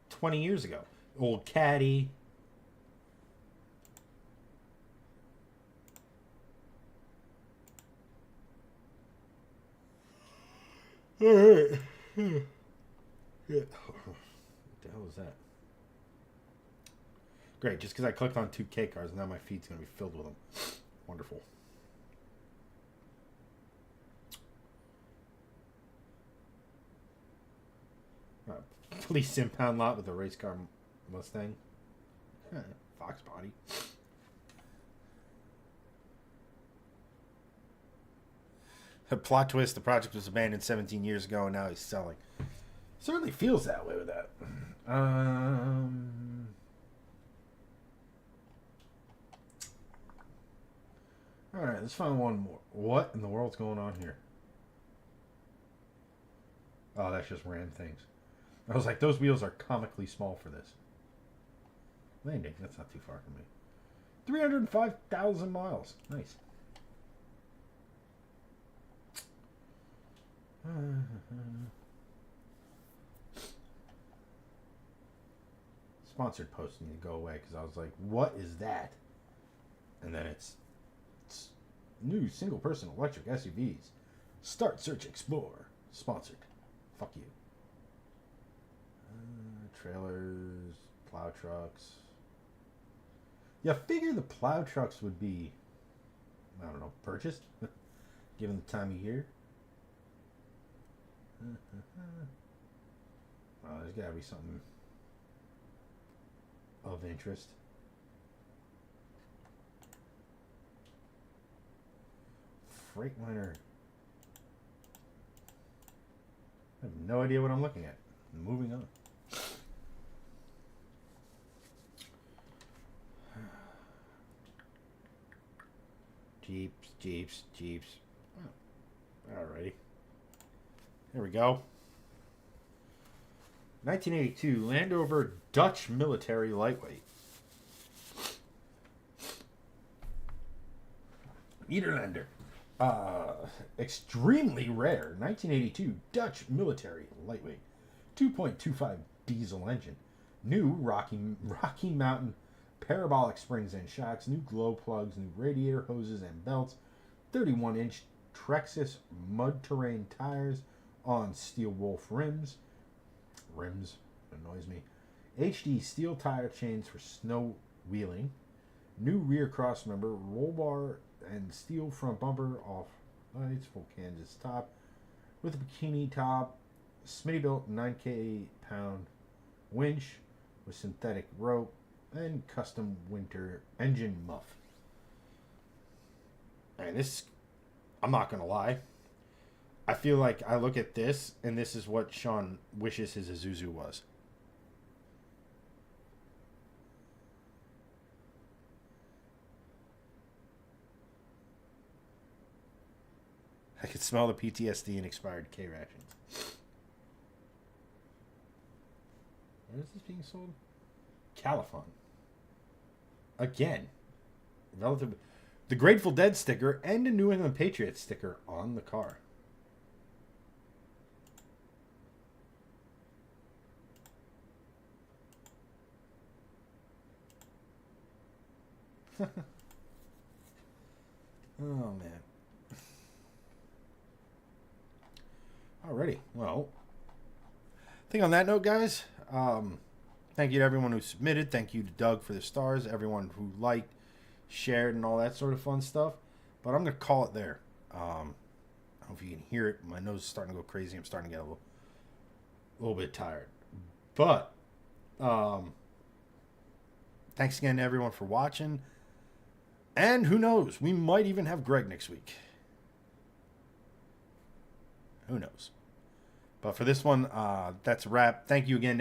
20 years ago. Old caddy. All right. Yeah. What the hell is that? Great, just because I clicked on 2K cars, now my feed's going to be filled with them. Wonderful. Police impound lot with a race car Mustang. Fox body. A plot twist, the project was abandoned 17 years ago and now he's selling. Certainly feels that way with that. Alright, let's find one more. What in the world's going on here? Oh, that's just random things. I was like, those wheels are comically small for this. Landing, that's not too far from me. 305,000 miles. Nice. Sponsored post need to go away because I was like, what is that? And then it's new single person electric SUVs. Start, search, explore. Sponsored. Fuck you. Trailers, plow trucks. Yeah, figure the plow trucks would be, I don't know, purchased, given the time of year. Oh, there's got to be something of interest. Freightliner. I have no idea what I'm looking at. Moving on. Jeeps. Oh, alrighty. There we go. 1982 Land Rover Dutch Military Lightweight. Niederlander. Extremely rare 1982 Dutch Military Lightweight. 2.25 diesel engine. New Rocky Mountain parabolic springs and shocks, new glow plugs, new radiator hoses and belts, 31-inch Trexus mud terrain tires on steel wolf rims. Rims annoys me. HD steel tire chains for snow wheeling. New rear cross member, roll bar and steel front bumper off lights, full Kansas top with a bikini top, Smittybilt 9K pound winch with synthetic rope and custom winter engine muff. And this, I'm not gonna lie, I feel like I look at this and this is what Sean wishes his Isuzu was. could smell the PTSD in expired K rations. Where is this being sold? Califon. Again. Relative. The Grateful Dead sticker and a New England Patriots sticker on the car. Oh, man. Alrighty. Well, I think on that note, guys, thank you to everyone who submitted. Thank you to Doug for the stars. Everyone who liked, shared, and all that sort of fun stuff. But I'm going to call it there. I don't know if you can hear it. My nose is starting to go crazy. I'm starting to get a little bit tired. But thanks again to everyone for watching. And who knows? We might even have Greg next week. Who knows? But for this one, that's a wrap. Thank you again